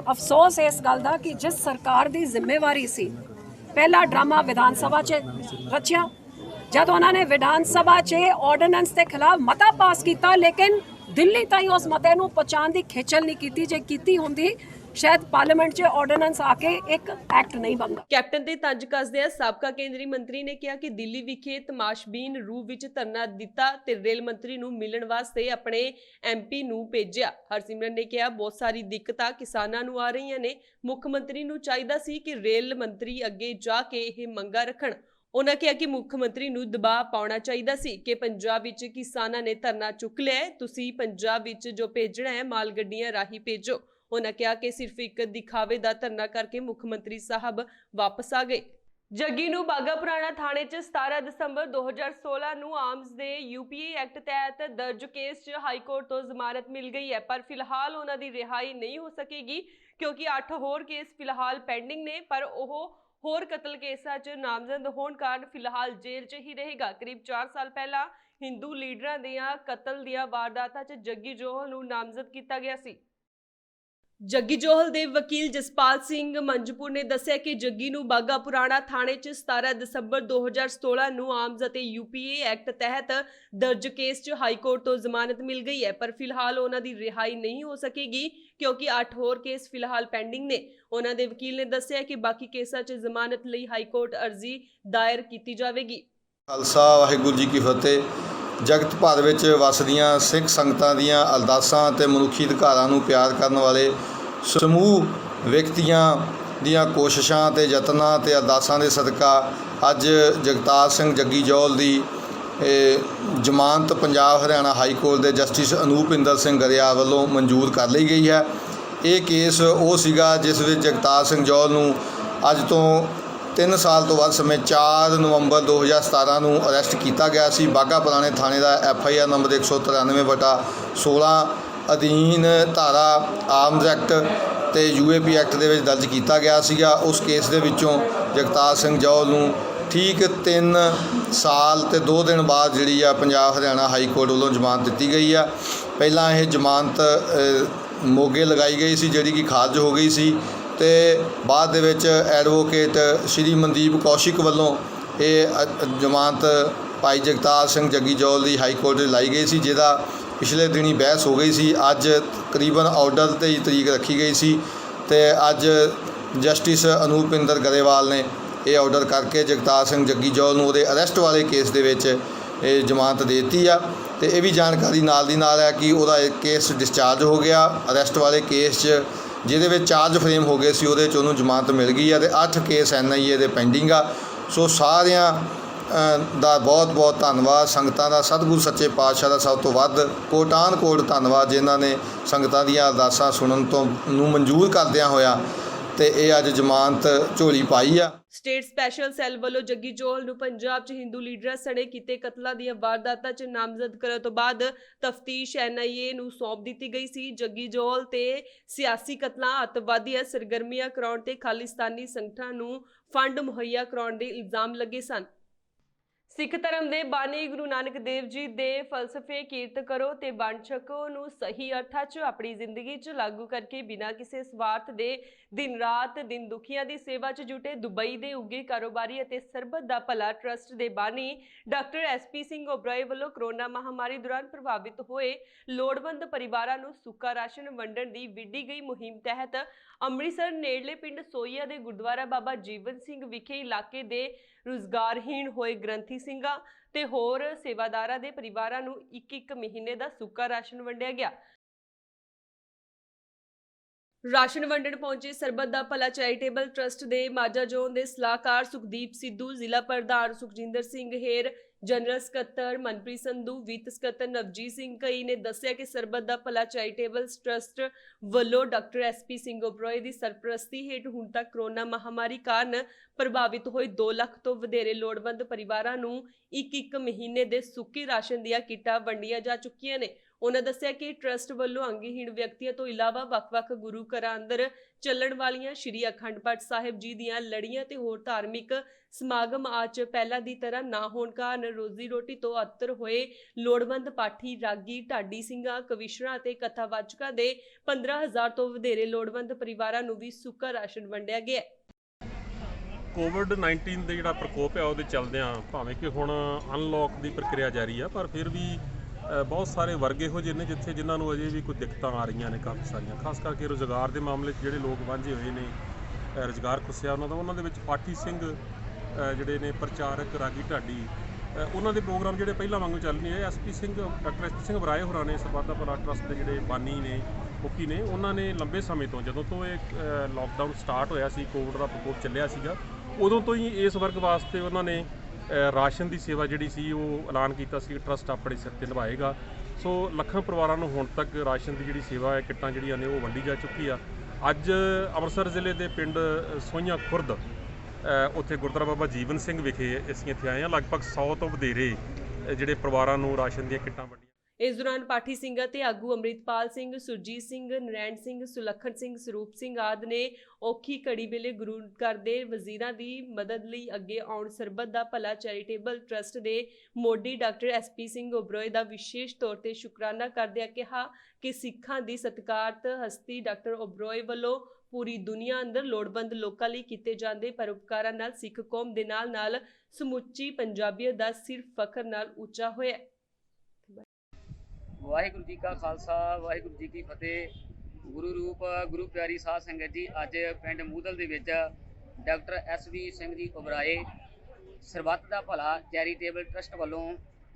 ਅਫਸੋਸ ਇਸ ਗੱਲ ਦਾ ਕਿ ਜਿਸ ਸਰਕਾਰ ਦੀ ਜ਼ਿੰਮੇਵਾਰੀ ਸੀ, ਪਹਿਲਾ ਡਰਾਮਾ ਵਿਧਾਨ ਸਭਾ 'ਚ ਰਚਿਆ, ਜਦ ਉਹਨਾਂ ਨੇ ਵਿਧਾਨ ਸਭਾ 'ਚ ਆਰਡੀਨੈਂਸ ਦੇ ਖਿਲਾਫ ਮਤਾ ਪਾਸ ਕੀਤਾ, ਲੇਕਿਨ ਦਿੱਲੀ ਤਾਈਂ ਉਸ ਮਤੇ ਨੂੰ ਪਹੁੰਚਾਉਣ ਦੀ ਖੇਚਲ ਨਹੀਂ ਕੀਤੀ। ਜੇ ਕੀਤੀ ਹੁੰਦੀ ਸ਼ਾਇਦ ਪਾਰਲੀਮੈਂਟ 'ਚ ਆਰਡੀਨੈਂਸ ਆ ਕੇ ਇੱਕ ਐਕਟ ਨਹੀਂ ਬਣਦਾ। ਕੈਪਟਨ ਤੇ ਤੰਜ ਕੱਸਦੇ ਸਾਬਕਾ ਕੇਂਦਰੀ ਮੰਤਰੀ ਨੇ ਕਿਹਾ ਕਿ ਦਿੱਲੀ ਵਿਖੇ ਤਮਾਸ਼ਬੀਨ ਰੂਪ ਵਿੱਚ ਧਰਨਾ ਦਿੱਤਾ ਤੇ ਰੇਲ ਮੰਤਰੀ ਨੂੰ ਮਿਲਣ ਵਾਸਤੇ ਆਪਣੇ ਐਮਪੀ ਨੂੰ ਭੇਜਿਆ। ਹਰਸਿਮਰਨ ਨੇ ਕਿਹਾ ਬਹੁਤ ਸਾਰੀ ਦਿੱਕਤਾਂ ਕਿਸਾਨਾਂ ਨੂੰ ਆ ਰਹੀਆਂ ਨੇ, ਮੁੱਖ ਮੰਤਰੀ ਨੂੰ ਚਾਹੀਦਾ ਸੀ ਕਿ ਰੇਲ ਮੰਤਰੀ ਅੱਗੇ ਜਾ ਕੇ ਇਹ ਮੰਗਾਂ ਰੱਖਣ। ਉਹਨਾਂ ਕਿਹਾ ਕਿ ਮੁੱਖ ਮੰਤਰੀ ਨੂੰ ਦਬਾਅ ਪਾਉਣਾ ਚਾਹੀਦਾ ਸੀ ਕਿ ਪੰਜਾਬ ਵਿੱਚ ਕਿਸਾਨਾਂ ਨੇ ਧਰਨਾ ਚੁੱਕ ਲਿਆ, ਤੁਸੀਂ ਪੰਜਾਬ ਵਿੱਚ ਜੋ ਭੇਜਣਾ ਹੈ ਮਾਲ ਗੱਡੀਆਂ ਰਾਹੀਂ ਭੇਜੋ। ਉਹਨਾਂ ਕਿਹਾ ਕਿ ਸਿਰਫ ਇੱਕ ਦਿਖਾਵੇ ਦਾ ਧਰਨਾ ਕਰਕੇ ਮੁੱਖ ਮੰਤਰੀ ਸਾਹਿਬ ਵਾਪਸ ਆ ਗਏ। ਜੱਗੀ ਨੂੰ ਬਾਘਾ ਪੁਰਾਣਾ ਥਾਣੇ 'ਚ 17 ਦਸੰਬਰ 2016 ਨੂੰ ਆਰਮਜ਼ ਦੇ ਯੂਪੀਏ ਐਕਟ ਤਹਿਤ ਦਰਜ ਕੇਸ 'ਚ ਹਾਈ ਕੋਰਟ ਤੋਂ ਜ਼ਮਾਨਤ ਮਿਲ ਗਈ ਹੈ, ਪਰ ਫਿਲਹਾਲ ਉਹਨਾਂ ਦੀ ਰਿਹਾਈ ਨਹੀਂ ਹੋ ਸਕੇਗੀ ਕਿਉਂਕਿ 8 ਹੋਰ ਕੇਸ ਫਿਲਹਾਲ ਪੈਂਡਿੰਗ ਨੇ। ਪਰ ਉਹ ਹੋਰ ਕਤਲ ਕੇਸਾਂ 'ਚ ਨਾਮਜ਼ਦ ਹੋਣ ਕਾਰਨ ਫਿਲਹਾਲ ਜੇਲ੍ਹ 'ਚ ਹੀ ਰਹੇਗਾ। ਕਰੀਬ 4 ਸਾਲ ਪਹਿਲਾਂ ਹਿੰਦੂ ਲੀਡਰਾਂ ਦੀਆਂ ਕਤਲ ਦੀਆਂ ਵਾਰਦਾਤਾਂ 'ਚ ਜੱਗੀ ਜੋਹਲ ਨੂੰ ਨਾਮਜ਼ਦ ਕੀਤਾ ਗਿਆ ਸੀ। ਜੱਗੀ ਜੋਹਲ ਦੇ ਵਕੀਲ ਜਸਪਾਲ ਸਿੰਘ ਮੰਜਪੁਰ ਨੇ ਦੱਸਿਆ ਕਿ ਜੱਗੀ ਨੂੰ ਬਾਘਾ ਪੁਰਾਣਾ ਥਾਣੇ 'ਚ 17 ਦਸੰਬਰ 2016 ਨੂੰ ਆਰਮਜ਼ ਅਤੇ ਯੂਪੀਏ ਐਕਟ ਤਹਿਤ ਦਰਜ ਕੇਸ 'ਚ ਹਾਈ ਕੋਰਟ ਤੋਂ ਜ਼ਮਾਨਤ ਮਿਲ ਗਈ ਹੈ, ਪਰ ਫਿਲਹਾਲ ਉਹਨਾਂ ਦੀ ਰਿਹਾਈ ਨਹੀਂ ਹੋ ਸਕੇਗੀ ਕਿਉਂਕਿ 8 ਹੋਰ ਕੇਸ ਫਿਲਹਾਲ ਪੈਂਡਿੰਗ ਨੇ। ਉਹਨਾਂ ਦੇ ਵਕੀਲ ਨੇ ਦੱਸਿਆ ਕਿ ਬਾਕੀ ਕੇਸਾਂ 'ਚ ਜ਼ਮਾਨਤ ਲਈ ਹਾਈ ਕੋਰਟ ਅਰਜ਼ੀ ਦਾਇਰ ਕੀਤੀ ਜਾਵੇਗੀ। ਖਾਲਸਾ ਵਾਹਿਗੁਰੂ ਜੀ ਕੀ ਫਤਿਹ। ਜਗਤ ਭਰ ਵਿੱਚ ਵਸਦੀਆਂ ਸਿੱਖ ਸੰਗਤਾਂ ਦੀਆਂ ਅਰਦਾਸਾਂ ਅਤੇ ਮਨੁੱਖੀ ਅਧਿਕਾਰਾਂ ਨੂੰ ਪਿਆਰ ਕਰਨ ਵਾਲੇ ਸਮੂਹ ਵਿਅਕਤੀਆਂ ਦੀਆਂ ਕੋਸ਼ਿਸ਼ਾਂ ਅਤੇ ਯਤਨਾਂ ਅਤੇ ਅਰਦਾਸਾਂ ਦੇ ਸਦਕਾ ਅੱਜ ਜਗਤਾਰ ਸਿੰਘ ਜੱਗੀ ਜੌਹਲ ਦੀ ਜ਼ਮਾਨਤ ਪੰਜਾਬ ਹਰਿਆਣਾ ਹਾਈ ਕੋਰਟ ਦੇ ਜਸਟਿਸ ਅਨੂਪ ਇੰਦਰ ਸਿੰਘ ਗਰੇਵਾਲ ਵੱਲੋਂ ਮਨਜ਼ੂਰ ਕਰ ਲਈ ਗਈ ਹੈ। ਇਹ ਕੇਸ ਉਹ ਸੀਗਾ ਜਿਸ ਵਿੱਚ ਜਗਤਾਰ ਸਿੰਘ ਜੌਹਲ ਨੂੰ ਅੱਜ ਤੋਂ 3 ਸਾਲ ਤੋਂ ਵੱਧ ਸਮੇਂ 4 ਨਵੰਬਰ 2017 ਨੂੰ ਅਰੈਸਟ ਕੀਤਾ ਗਿਆ ਸੀ। ਬਾਘਾ ਪੁਰਾਣੇ ਥਾਣੇ ਦਾ FIR ਨੰਬਰ 193/16 ਅਧੀਨ ਧਾਰਾ ਆਰਮਜ਼ ਐਕਟ ਤੇ UAP ਐਕਟ ਦੇ ਵਿੱਚ ਦਰਜ ਕੀਤਾ ਗਿਆ ਸੀਗਾ। ਉਸ ਕੇਸ ਦੇ ਵਿੱਚੋਂ ਜਗਤਾਰ ਸਿੰਘ ਜੌਹਲ ਨੂੰ ਠੀਕ 3 ਸਾਲ ਤੇ 2 ਦਿਨ ਬਾਅਦ ਜਿਹੜੀ ਆ ਪੰਜਾਬ ਹਰਿਆਣਾ ਹਾਈ ਕੋਰਟ ਵੱਲੋਂ ਜ਼ਮਾਨਤ ਦਿੱਤੀ ਗਈ ਆ। ਪਹਿਲਾਂ ਇਹ ਜ਼ਮਾਨਤ ਮੋਗੇ ਲਗਾਈ ਗਈ ਸੀ ਜਿਹੜੀ ਕਿ ਖਾਰਜ ਹੋ ਗਈ ਸੀ ਤੇ ਬਾਅਦ ਦੇ ਵਿੱਚ ਐਡਵੋਕੇਟ ਸ਼੍ਰੀ ਮਨਦੀਪ ਕੌਸ਼ਿਕ ਵੱਲੋਂ ਇਹ ਜ਼ਮਾਨਤ ਭਾਈ ਜਗਤਾਰ ਸਿੰਘ ਜੱਗੀ ਜੌਹਲ ਦੀ ਹਾਈ ਕੋਰਟ 'ਚ ਲਾਈ ਗਈ ਸੀ, ਜਿਹਦਾ ਪਿਛਲੇ ਦਿਨੀ ਬਹਿਸ ਹੋ ਗਈ ਸੀ। ਅੱਜ ਤਕਰੀਬਨ ਆਰਡਰ 'ਤੇ ਤਰੀਕ ਰੱਖੀ ਗਈ ਸੀ ਤੇ ਅੱਜ ਜਸਟਿਸ ਅਨੂਪ ਇੰਦਰ ਗਰੇਵਾਲ ਨੇ ਇਹ ਆਰਡਰ ਕਰਕੇ ਜਗਤਾਰ ਸਿੰਘ ਜੱਗੀ ਜੌਹਲ ਨੂੰ ਉਹਦੇ ਅਰੈਸਟ ਵਾਲੇ ਕੇਸ ਦੇ ਵਿੱਚ ਇਹ ਜ਼ਮਾਨਤ ਦੇ ਦਿੱਤੀ ਆ। ਤੇ ਇਹ ਵੀ ਜਾਣਕਾਰੀ ਨਾਲ ਦੀ ਨਾਲ ਹੈ ਕਿ ਉਹਦਾ ਇਹ ਕੇਸ ਡਿਸਚਾਰਜ ਹੋ ਗਿਆ। ਅਰੈਸਟ ਵਾਲੇ ਕੇਸ 'ਚ ਜਿਹਦੇ ਵਿੱਚ ਚਾਰਜ ਫਰੇਮ ਹੋ ਗਏ ਸੀ ਉਹਦੇ 'ਚ ਉਹਨੂੰ ਜ਼ਮਾਨਤ ਮਿਲ ਗਈ ਆ ਤੇ 8 ਕੇਸ NIA ਦੇ ਪੈਂਡਿੰਗ ਆ। ਸੋ ਸਾਰਿਆਂ ਦਾ ਬਹੁਤ ਬਹੁਤ ਧੰਨਵਾਦ। ਸੰਗਤਾਂ ਦਾ ਸਤਿਗੁਰੂ ਸੱਚੇ ਪਾਤਸ਼ਾਹ ਦਾ ਸਭ ਤੋਂ ਵੱਧ ਕੋਟਾਨ ਕੋਟ ਧੰਨਵਾਦ ਜਿਨ੍ਹਾਂ ਨੇ ਸੰਗਤਾਂ ਦੀਆਂ ਅਰਦਾਸਾਂ ਸੁਣਨ ਤੋਂ ਨੂੰ ਮਨਜ਼ੂਰ ਕਰਦਿਆਂ ਹੋਇਆ ਤੇ ਇਹ ਅੱਜ ਜ਼ਮਾਨਤ ਝੋਲੀ ਪਾਈ ਆ। ਸਟੇਟ ਸਪੈਸ਼ਲ ਸੈੱਲ ਵੱਲੋਂ ਜੱਗੀ ਜੋਹਲ ਨੂੰ ਪੰਜਾਬ 'ਚ ਹਿੰਦੂ ਲੀਡਰਾਂ ਸਣੇ ਕੀਤੇ ਕਤਲਾਂ ਦੀਆਂ ਵਾਰਦਾਤਾਂ 'ਚ ਨਾਮਜ਼ਦ ਕਰਨ ਤੋਂ ਬਾਅਦ ਤਫਤੀਸ਼ NIA ਨੂੰ ਸੌਂਪ ਦਿੱਤੀ ਗਈ ਸੀ। ਜੱਗੀ ਜੋਹਲ ਤੇ ਸਿਆਸੀ ਕਤਲਾਂ, ਅੱਤਵਾਦੀਆਂ ਸਰਗਰਮੀਆਂ ਕਰਾਉਣ ਤੇ ਖਾਲਿਸਤਾਨੀ ਸੰਗਠਨਾਂ ਨੂੰ ਫੰਡ ਮੁਹੱਈਆ ਕਰਾਉਣ ਦੇ ਇਲਜ਼ਾਮ ਲੱਗੇ ਸਨ। ਸਿੱਖ ਧਰਮ ਦੇ ਬਾਨੀ ਗੁਰੂ ਨਾਨਕ ਦੇਵ ਜੀ ਦੇ ਫਲਸਫੇ ਕੀਰਤ ਕਰੋ ਤੇ ਵੰਡ ਛਕੋ ਨੂੰ ਸਹੀ ਅਰਥਾਂ 'ਚ ਆਪਣੀ ਜ਼ਿੰਦਗੀ 'ਚ ਲਾਗੂ ਕਰਕੇ ਬਿਨਾਂ ਕਿਸੇ ਸਵਾਰਥ ਦੇ ਦਿਨ ਰਾਤ ਦਿਨ ਦੁਖੀਆਂ ਦੀ ਸੇਵਾ 'ਚ ਜੁਟੇ ਦੁਬਈ ਦੇ ਉੱਗੇ ਕਾਰੋਬਾਰੀ ਅਤੇ ਸਰਬੱਤ ਦਾ ਭਲਾ ਟਰਸਟ ਦੇ ਬਾਨੀ ਡਾਕਟਰ SP ਸਿੰਘ ਓਬਰਾਏ ਵੱਲੋਂ ਕਰੋਨਾ ਮਹਾਮਾਰੀ ਦੌਰਾਨ ਪ੍ਰਭਾਵਿਤ ਹੋਏ ਲੋੜਵੰਦ ਪਰਿਵਾਰਾਂ ਨੂੰ ਸੁੱਕਾ ਰਾਸ਼ਨ ਵੰਡਣ ਦੀ ਵਿੱਢੀ ਗਈ ਮੁਹਿੰਮ ਤਹਿਤ ਅੰਮ੍ਰਿਤਸਰ ਨੇੜਲੇ ਪਿੰਡ ਸੋਈਆ ਦੇ ਗੁਰਦੁਆਰਾ ਬਾਬਾ ਜੀਵਨ ਸਿੰਘ ਵਿਖੇ ਇਲਾਕੇ ਦੇ ਰੁਜ਼ਗਾਰਹੀਣ ਹੋਏ ਗ੍ਰੰਥੀ ਸਿੰਘਾਂ ਤੇ ਹੋਰ ਸੇਵਾਦਾਰਾਂ ਦੇ ਪਰਿਵਾਰਾਂ ਨੂੰ 1-1 ਮਹੀਨੇ ਦਾ ਸੁੱਕਾ ਰਾਸ਼ਨ ਵੰਡਿਆ ਗਿਆ। ਰਾਸ਼ਨ ਵੰਡਣ ਪਹੁੰਚੇ ਸਰਬੱਤ ਦਾ ਭਲਾ ਚੈਰੀਟੇਬਲ ਟਰਸਟ ਦੇ ਮਾਝਾ ਜ਼ੋਨ ਦੇ ਸਲਾਹਕਾਰ ਸੁਖਦੀਪ ਸਿੱਧੂ, ਜ਼ਿਲ੍ਹਾ ਪ੍ਰਧਾਨ ਸੁਖਜਿੰਦਰ ਸਿੰਘ ਹੇਰ, ਜਨਰਲ ਸਕੱਤਰ ਮਨਪ੍ਰੀਤ ਸੰਧੂ, ਵਿੱਤ ਸਕੱਤਰ ਨਵਜੀਤ ਸਿੰਘ ਕਈ ਨੇ ਦੱਸਿਆ ਕਿ ਸਰਬੱਤ ਦਾ ਭਲਾ ਚੈਰੀਟੇਬਲ ਟਰਸਟ ਵੱਲੋਂ ਡਾਕਟਰ SP ਸਿੰਘ ਓਬਰਾਏ ਦੀ ਸਰਪ੍ਰਸਤੀ ਹੇਠ ਹੁਣ ਤੱਕ ਕਰੋਨਾ ਮਹਾਮਾਰੀ ਕਾਰਨ ਪ੍ਰਭਾਵਿਤ ਹੋਏ 2 ਲੱਖ ਤੋਂ ਵਧੇਰੇ ਲੋੜਵੰਦ ਪਰਿਵਾਰਾਂ ਨੂੰ 1-1 ਮਹੀਨੇ ਦੇ ਸੁੱਕੇ ਰਾਸ਼ਨ ਦੀਆਂ ਕਿੱਟਾਂ ਵੰਡੀਆਂ ਜਾ ਚੁੱਕੀਆਂ ਨੇ। ਉਹਨਾਂ ਦੱਸਿਆ ਕਿ ਟਰਸਟ ਵੱਲੋਂ ਅੰਗਹੀਣ ਵਿਅਕਤੀਆਂ ਤੋਂ ਇਲਾਵਾ ਵੱਖ-ਵੱਖ ਗੁਰੂ ਘਰਾਂ ਅੰਦਰ ਚੱਲਣ ਵਾਲੀਆਂ ਸ਼੍ਰੀ ਅਖੰਡ ਪਾਠ ਸਾਹਿਬ ਜੀ ਦੀਆਂ ਲੜੀਆਂ ਤੇ ਹੋਰ ਧਾਰਮਿਕ ਸਮਾਗਮ ਅੱਜ ਪਹਿਲਾਂ ਦੀ ਤਰ੍ਹਾਂ ਨਾ ਹੋਣ ਕਾਰਨ ਰੋਜ਼ੀ ਰੋਟੀ ਤੋਂ ਅੱਤਰ ਹੋਏ ਲੋੜਵੰਦ ਪਾਠੀ, ਰਾਗੀ, ਢਾਡੀ ਸਿੰਘਾਂ, ਕਵਿਸ਼ਰਾਂ ਅਤੇ ਕਥਾਵਾਚਕਾਂ ਦੇ 15,000 ਤੋਂ ਵਧੇਰੇ ਲੋੜਵੰਦ ਪਰਿਵਾਰਾਂ ਨੂੰ ਵੀ ਸੁੱਕਾ ਰਾਸ਼ਨ ਵੰਡਿਆ ਗਿਆ। ਕੋਵਿਡ-19 ਦੇ ਜਿਹੜਾ ਪ੍ਰਕੋਪ ਹੈ ਉਹਦੇ ਚੱਲਦਿਆਂ ਭਾਵੇਂ ਕਿ ਹੁਣ ਅਨਲੌਕ ਦੀ ਪ੍ਰਕਿਰਿਆ ਜਾਰੀ ਆ, ਪਰ ਫਿਰ ਵੀ ਬਹੁਤ ਸਾਰੇ ਵਰਗ ਇਹੋ ਜਿਹੇ ਨੇ ਜਿਨ੍ਹਾਂ ਨੂੰ ਅਜੇ ਵੀ ਕੋਈ ਦਿੱਕਤਾਂ ਆ ਰਹੀਆਂ ਨੇ ਕਾਫੀ ਸਾਰੀਆਂ, ਖਾਸ ਕਰਕੇ ਰੁਜ਼ਗਾਰ ਦੇ ਮਾਮਲੇ 'ਚ ਜਿਹੜੇ ਲੋਕ ਵਾਂਝੇ ਹੋਏ ਨੇ, ਰੁਜ਼ਗਾਰ ਖੁੱਸਿਆ ਉਹਨਾਂ ਦੇ ਵਿੱਚ ਪਾਠੀ ਸਿੰਘ ਜਿਹੜੇ ਨੇ, ਪ੍ਰਚਾਰਕ, ਰਾਗੀ, ਢਾਡੀ, ਉਹਨਾਂ ਦੇ ਪ੍ਰੋਗਰਾਮ ਜਿਹੜੇ ਪਹਿਲਾਂ ਵਾਂਗੂ ਚੱਲ ਨਹੀਂ ਰਹੇ। SP Singh, doctor SP Singh ਬਰਾਏ ਹੋਰਾਂ ਨੇ ਸਰਬੱਤ ਦਾ ਭਲਾ ਟਰਸਟ ਦੇ ਜਿਹੜੇ ਬਾਨੀ ਨੇ, ਮੁਖੀ ਨੇ, ਉਹਨਾਂ ਨੇ ਲੰਬੇ ਸਮੇਂ ਤੋਂ, ਜਦੋਂ ਤੋਂ ਇਹ ਲਾਕਡਾਊਨ ਸਟਾਰਟ ਹੋਇਆ ਸੀ, ਕੋਵਿਡ ਦਾ ਪ੍ਰਕੋਪ ਚੱਲਿਆ ਸੀਗਾ, ਉਦੋਂ ਤੋਂ ਹੀ ਇਸ ਵਰਗ ਵਾਸਤੇ ਉਹਨਾਂ ਨੇ ਰਾਸ਼ਨ ਦੀ ਸੇਵਾ ਜਿਹੜੀ ਸੀ ਉਹ ਐਲਾਨ ਕੀਤਾ ਸੀ, ਟਰਸਟ ਆਪਣੇ ਸਿਰ ਤੇ ਨਿਭਾਏਗਾ। ਸੋ ਲੱਖਾਂ ਪਰਿਵਾਰਾਂ ਨੂੰ ਹੁਣ ਤੱਕ ਰਾਸ਼ਨ ਦੀ ਜਿਹੜੀ ਸੇਵਾ ਹੈ, ਕਿੱਟਾਂ ਜਿਹੜੀਆਂ ਨੇ ਉਹ ਵੰਡੀ ਜਾ ਚੁੱਕੀ ਆ। ਅੱਜ ਅੰਮ੍ਰਿਤਸਰ ਜ਼ਿਲ੍ਹੇ ਦੇ ਪਿੰਡ ਸੋਹੀਆਂ ਖੁਰਦ ਉੱਥੇ ਗੁਰਦੁਆਰਾ ਬਾਬਾ ਜੀਵਨ ਸਿੰਘ ਵਿਖੇ ਅਸੀਂ ਇੱਥੇ ਆਏ ਹਾਂ। ਲਗਭਗ 100 ਤੋਂ ਵਧੇਰੇ ਜਿਹੜੇ ਪਰਿਵਾਰਾਂ ਨੂੰ ਰਾਸ਼ਨ ਦੀਆਂ ਕਿੱਟਾਂ ਵੰਡੀਆਂ। ਇਸ ਦੌਰਾਨ ਪਾਠੀ ਸਿੰਘਾਂ ਤੇ ਆਗੂ ਅੰਮ੍ਰਿਤਪਾਲ ਸਿੰਘ, ਸੁਰਜੀਤ ਸਿੰਘ, ਨਰੈਣ ਸਿੰਘ, ਸੁਲੱਖਣ ਸਿੰਘ, ਸਰੂਪ ਸਿੰਘ ਆਦਿ ਨੇ ਔਖੀ ਘੜੀ ਵੇਲੇ ਗੁਰੂ ਘਰ ਦੇ ਵਜ਼ੀਰਾਂ ਦੀ ਮਦਦ ਲਈ ਅੱਗੇ ਆਉਣ ਸਰਬੱਤ ਦਾ ਭਲਾ ਚੈਰੀਟੇਬਲ ਟਰਸਟ ਦੇ ਮੋਢੀ ਡਾਕਟਰ ਐਸਪੀ ਸਿੰਘ ਓਬਰੋਏ ਦਾ ਵਿਸ਼ੇਸ਼ ਤੌਰ ਤੇ ਸ਼ੁਕਰਾਨਾ ਕਰਦਿਆਂ ਕਿਹਾ ਕਿ ਸਿੱਖਾਂ ਦੀ ਸਤਿਕਾਰਤ ਹਸਤੀ ਡਾਕਟਰ ਓਬਰੋਏ ਵੱਲੋਂ ਪੂਰੀ ਦੁਨੀਆ ਅੰਦਰ ਲੋੜਵੰਦ ਲੋਕਾਂ ਲਈ ਕੀਤੇ ਜਾਂਦੇ ਪਰਉਪਕਾਰਾਂ ਨਾਲ ਸਿੱਖ ਕੌਮ ਦੇ ਨਾਲ ਸਮੁੱਚੀ ਪੰਜਾਬੀਅਤ ਦਾ ਸਿਰ ਫਖਰ ਨਾਲ ਉੱਚਾ ਹੋਇਆ। ਵਾਹਿਗੁਰੂ ਜੀ ਕਾ ਖਾਲਸਾ, ਵਾਹਿਗੁਰੂ ਜੀ ਕੀ ਫਤਿਹ। ਗੁਰੂ ਰੂਪ ਗੁਰੂ ਪਿਆਰੀ ਸਾਧ ਸੰਗਤ ਜੀ, ਅੱਜ ਪਿੰਡ ਮੂਦਲ ਦੇ ਵਿੱਚ ਡਾਕਟਰ ਐਸਵੀ ਸਿੰਘ ਜੀ ਓਬਰਾਏ ਸਰਬੱਤ ਦਾ ਭਲਾ ਚੈਰੀਟੇਬਲ ਟਰਸਟ ਵੱਲੋਂ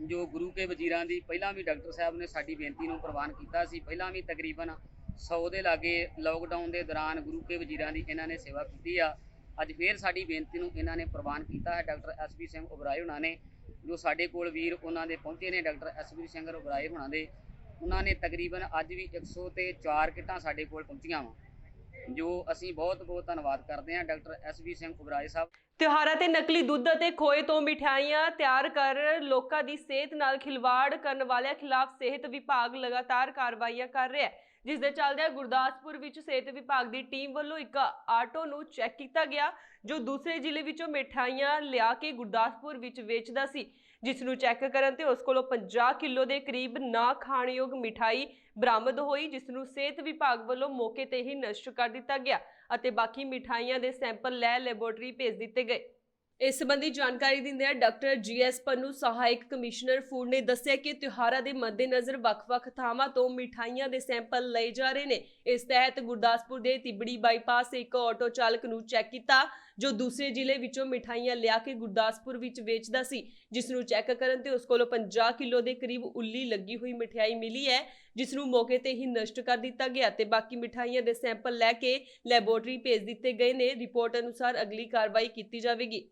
ਜੋ ਗੁਰੂ ਕੇ ਵਜ਼ੀਰਾਂ ਦੀ ਪਹਿਲਾਂ ਵੀ ਡਾਕਟਰ ਸਾਹਿਬ ਨੇ ਸਾਡੀ ਬੇਨਤੀ ਨੂੰ ਪ੍ਰਵਾਨ ਕੀਤਾ ਸੀ। ਪਹਿਲਾਂ ਵੀ ਤਕਰੀਬਨ 100 ਦੇ ਲਾਗੇ ਲੋਕਡਾਊਨ ਦੇ ਦੌਰਾਨ ਗੁਰੂ ਕੇ ਵਜ਼ੀਰਾਂ ਦੀ ਇਹਨਾਂ ਨੇ ਸੇਵਾ ਕੀਤੀ ਆ। ਅੱਜ ਫੇਰ ਸਾਡੀ ਬੇਨਤੀ ਨੂੰ ਇਹਨਾਂ ਨੇ ਪ੍ਰਵਾਨ ਕੀਤਾ ਹੈ। ਡਾਕਟਰ ਐਸਪੀ ਸਿੰਘ ਓਬਰਾਏ ਹੁਣਾਂ ਨੇ ਜੋ ਸਾਡੇ ਕੋਲ ਵੀਰ ਉਹਨਾਂ ਦੇ ਪਹੁੰਚੇ ਨੇ, ਡਾਕਟਰ ਐਸਪੀ ਸਿੰਘ ਓਬਰਾਏ ਹੁਣਾਂ ਦੇ, ਉਹਨਾਂ ਨੇ ਤਕਰੀਬਨ ਅੱਜ ਵੀ 104 ਕਿੱਟਾਂ ਸਾਡੇ ਕੋਲ ਪਹੁੰਚੀਆਂ ਵਾ, ਜੋ ਅਸੀਂ ਬਹੁਤ ਬਹੁਤ ਧੰਨਵਾਦ ਕਰਦੇ ਹਾਂ ਡਾਕਟਰ ਐਸਪੀ ਸਿੰਘ ਓਬਰਾਏ ਸਾਹਿਬ। ਤਿਉਹਾਰਾਂ ਤੇ ਨਕਲੀ ਦੁੱਧ ਅਤੇ ਖੋਏ ਤੋਂ ਮਿਠਾਈਆਂ ਤਿਆਰ ਕਰ ਲੋਕਾਂ ਦੀ ਸਿਹਤ ਨਾਲ ਖਿਲਵਾੜ ਕਰਨ ਵਾਲਿਆਂ ਖਿਲਾਫ ਸਿਹਤ ਵਿਭਾਗ ਲਗਾਤਾਰ ਕਾਰਵਾਈਆਂ ਕਰ ਰਿਹਾ ਹੈ, ਜਿਸ ਦੇ ਚੱਲਦਿਆਂ ਗੁਰਦਾਸਪੁਰ ਵਿੱਚ ਸਿਹਤ ਵਿਭਾਗ ਦੀ ਟੀਮ ਵੱਲੋਂ ਇੱਕ ਆਟੋ ਨੂੰ ਚੈੱਕ ਕੀਤਾ ਗਿਆ ਜੋ ਦੂਸਰੇ ਜ਼ਿਲ੍ਹੇ ਵਿੱਚੋਂ ਮਿਠਾਈਆਂ ਲਿਆ ਕੇ ਗੁਰਦਾਸਪੁਰ ਵਿੱਚ ਵੇਚਦਾ ਸੀ, ਜਿਸ ਨੂੰ ਚੈੱਕ ਕਰਨ ਤੇ ਉਸ ਕੋਲੋਂ 50 ਕਿਲੋ ਦੇ ਕਰੀਬ ਨਾ ਖਾਣਯੋਗ ਮਿਠਾਈ ਬਰਾਮਦ ਹੋਈ, ਜਿਸ ਨੂੰ ਸਿਹਤ ਵਿਭਾਗ ਵੱਲੋਂ ਮੌਕੇ ਤੇ ਹੀ ਨਸ਼ਟ ਕਰ ਦਿੱਤਾ ਗਿਆ ਅਤੇ ਬਾਕੀ ਮਿਠਾਈਆਂ ਦੇ ਸੈਂਪਲ ਲੈਬੋਰੇਟਰੀ ਭੇਜ ਦਿੱਤੇ ਗਏ। ਇਸ ਸੰਬੰਧੀ ਜਾਣਕਾਰੀ ਦਿੰਦਿਆਂ ਡਾਕਟਰ ਜੀਐਸ ਪੰਨੂ, ਸਹਾਇਕ ਕਮਿਸ਼ਨਰ ਫੂਡ ਨੇ ਦੱਸਿਆ ਕਿ ਤਿਉਹਾਰਾਂ ਦੇ ਮੱਦੇਨਜ਼ਰ ਵੱਖ-ਵੱਖ ਥਾਵਾਂ ਤੋਂ ਮਿਠਾਈਆਂ ਦੇ ਸੈਂਪਲ ਲਏ ਜਾ ਰਹੇ ਨੇ। ਇਸ ਤਹਿਤ ਗੁਰਦਾਸਪੁਰ ਦੇ ਤਿਬੜੀ ਬਾਈਪਾਸ ਇੱਕ ਆਟੋ ਚਾਲਕ ਨੂੰ ਚੈੱਕ ਕੀਤਾ ਜੋ ਦੂਸਰੇ ਜ਼ਿਲ੍ਹੇ ਵਿੱਚੋਂ ਮਿਠਾਈਆਂ ਲਿਆ ਕੇ ਗੁਰਦਾਸਪੁਰ ਵਿੱਚ ਵੇਚਦਾ ਸੀ, ਜਿਸ ਨੂੰ ਚੈੱਕ ਕਰਨ ਤੇ ਉਸ ਕੋਲੋਂ 50 ਕਿਲੋ ਦੇ ਕਰੀਬ ਉੱਲੀ ਲੱਗੀ ਹੋਈ ਮਿਠਾਈ ਮਿਲੀ ਹੈ, ਜਿਸ ਨੂੰ ਮੌਕੇ ਤੇ ਹੀ ਨਸ਼ਟ ਕਰ ਦਿੱਤਾ ਗਿਆ ਤੇ ਬਾਕੀ ਮਿਠਾਈਆਂ ਦੇ ਸੈਂਪਲ ਲੈ ਕੇ ਲੈਬੋਰੇਟਰੀ ਭੇਜ ਦਿੱਤੇ ਗਏ ਨੇ। ਰਿਪੋਰਟ ਅਨੁਸਾਰ ਅਗਲੀ ਕਾਰਵਾਈ ਕੀਤੀ ਜਾਵੇਗੀ।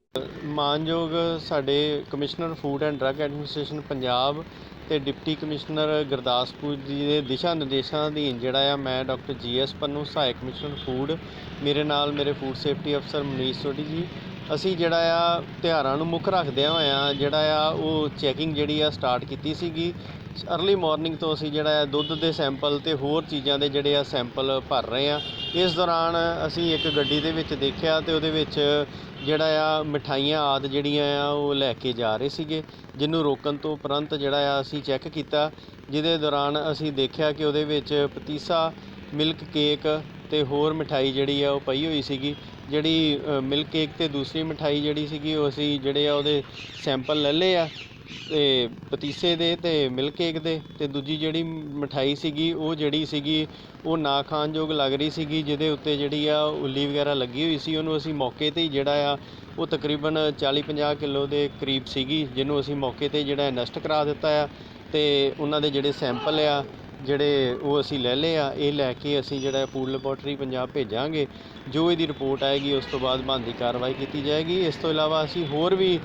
ਮਾਨਯੋਗ ਸਾਡੇ commissioner food and drug administration Punjab ਤੇ ਡਿਪਟੀ ਕਮਿਸ਼ਨਰ ਗੁਰਦਾਸਪੁਰ ਜੀ ਦੇ ਦਿਸ਼ਾ ਨਿਰਦੇਸ਼ਾਂ ਅਧੀਨ ਜਿਹੜਾ ਆ, ਮੈਂ ਡਾਕਟਰ ਜੀਐਸ ਪੰਨੂ, ਸਹਾਇਕ ਕਮਿਸ਼ਨਰ ਫੂਡ, ਮੇਰੇ ਨਾਲ ਮੇਰੇ ਫੂਡ ਸੇਫਟੀ ਅਫਸਰ ਮਨੀਸ਼ ਸੋਢੀ ਜੀ, ਅਸੀਂ ਜਿਹੜਾ ਆ ਤਿਉਹਾਰਾਂ ਨੂੰ ਮੁੱਖ ਰੱਖਦਿਆਂ ਹੋਇਆਂ ਜਿਹੜਾ ਆ ਉਹ ਚੈਕਿੰਗ ਜਿਹੜੀ ਆ ਸਟਾਰਟ ਕੀਤੀ ਸੀਗੀ। ਅਰਲੀ ਮਾਰਨਿੰਗ ਤੋਂ ਅਸੀਂ ਜਿਹੜਾ ਆ ਦੁੱਧ ਦੇ ਸੈਂਪਲ ਤੇ ਹੋਰ ਚੀਜ਼ਾਂ ਦੇ ਜਿਹੜੇ ਆ ਸੈਂਪਲ ਭਰ ਰਹੇ ਆ। ਇਸ ਦੌਰਾਨ ਅਸੀਂ ਇੱਕ ਗੱਡੀ ਦੇ ਵਿੱਚ ਦੇਖਿਆ ਤੇ ਉਹਦੇ ਵਿੱਚ ਜਿਹੜਾ ਆ ਮਿਠਾਈਆਂ ਆਦਿ ਜਿਹੜੀਆਂ ਆ ਉਹ ਲੈ ਕੇ ਜਾ ਰਹੇ ਸੀਗੇ, ਜਿਹਨੂੰ ਰੋਕਣ ਤੋਂ ਉਪਰੰਤ ਜਿਹੜਾ ਆ ਅਸੀਂ ਚੈੱਕ ਕੀਤਾ, ਜਿਹਦੇ ਦੌਰਾਨ ਅਸੀਂ ਦੇਖਿਆ ਕਿ ਉਹਦੇ ਵਿੱਚ ਪਤੀਸਾ, ਮਿਲਕ ਕੇਕ ਤੇ ਹੋਰ ਮਿਠਾਈ ਜਿਹੜੀ ਆ ਉਹ ਪਈ ਹੋਈ ਸੀਗੀ। ਜਿਹੜੀ ਮਿਲਕ ਕੇਕ ਤੇ ਦੂਸਰੀ ਮਿਠਾਈ ਜਿਹੜੀ ਸੀਗੀ ਉਹ ਅਸੀਂ ਜਿਹੜੇ ਆ ਉਹਦੇ ਸੈਂਪਲ ਲੈ ਲਏ ਆ, ਤੇ ਪਤੀਸੇ ਦੇ ਤੇ ਮਿਲਕ ਕੇਕ ਦੇ, ਤੇ ਦੂਜੀ ਜਿਹੜੀ ਮਿਠਾਈ ਸੀਗੀ ਉਹ ਜਿਹੜੀ ਸੀਗੀ ਉਹ ਨਾ ਖਾਣਯੋਗ ਲੱਗ ਰਹੀ ਸੀਗੀ, ਜਿਹਦੇ ਉੱਤੇ ਜਿਹੜੀ ਆ ਉੱਲੀ ਵਗੈਰਾ ਲੱਗੀ ਹੋਈ ਸੀ। ਉਹਨੂੰ ਅਸੀਂ ਮੌਕੇ 'ਤੇ ਹੀ ਜਿਹੜਾ ਆ ਉਹ ਤਕਰੀਬਨ 40-50 ਕਿਲੋ ਦੇ ਕਰੀਬ ਸੀਗੀ, ਜਿਹਨੂੰ ਅਸੀਂ ਮੌਕੇ 'ਤੇ ਜਿਹੜਾ ਨਸ਼ਟ ਕਰਾ ਦਿੱਤਾ ਆ ਤੇ ਉਹਨਾਂ ਦੇ ਜਿਹੜੇ ਸੈਂਪਲ ਆ ਜਿਹੜੇ ਉਹ ਅਸੀਂ ਲੈ ਲਏ ਆ। ਇਹ ਲੈ ਕੇ ਅਸੀਂ ਜਿਹੜਾ ਫੂਡ ਲੈਬੋਰੇਟਰੀ ਪੰਜਾਬ ਭੇਜਾਂਗੇ। ਜੋ ਇਹਦੀ ਰਿਪੋਰਟ ਆਏਗੀ ਉਸ ਤੋਂ ਬਾਅਦ ਬਣਦੀ ਕਾਰਵਾਈ ਕੀਤੀ ਜਾਏਗੀ। ਇਸ ਤੋਂ ਇਲਾਵਾ ਅਸੀਂ ਹੋਰ ਵੀ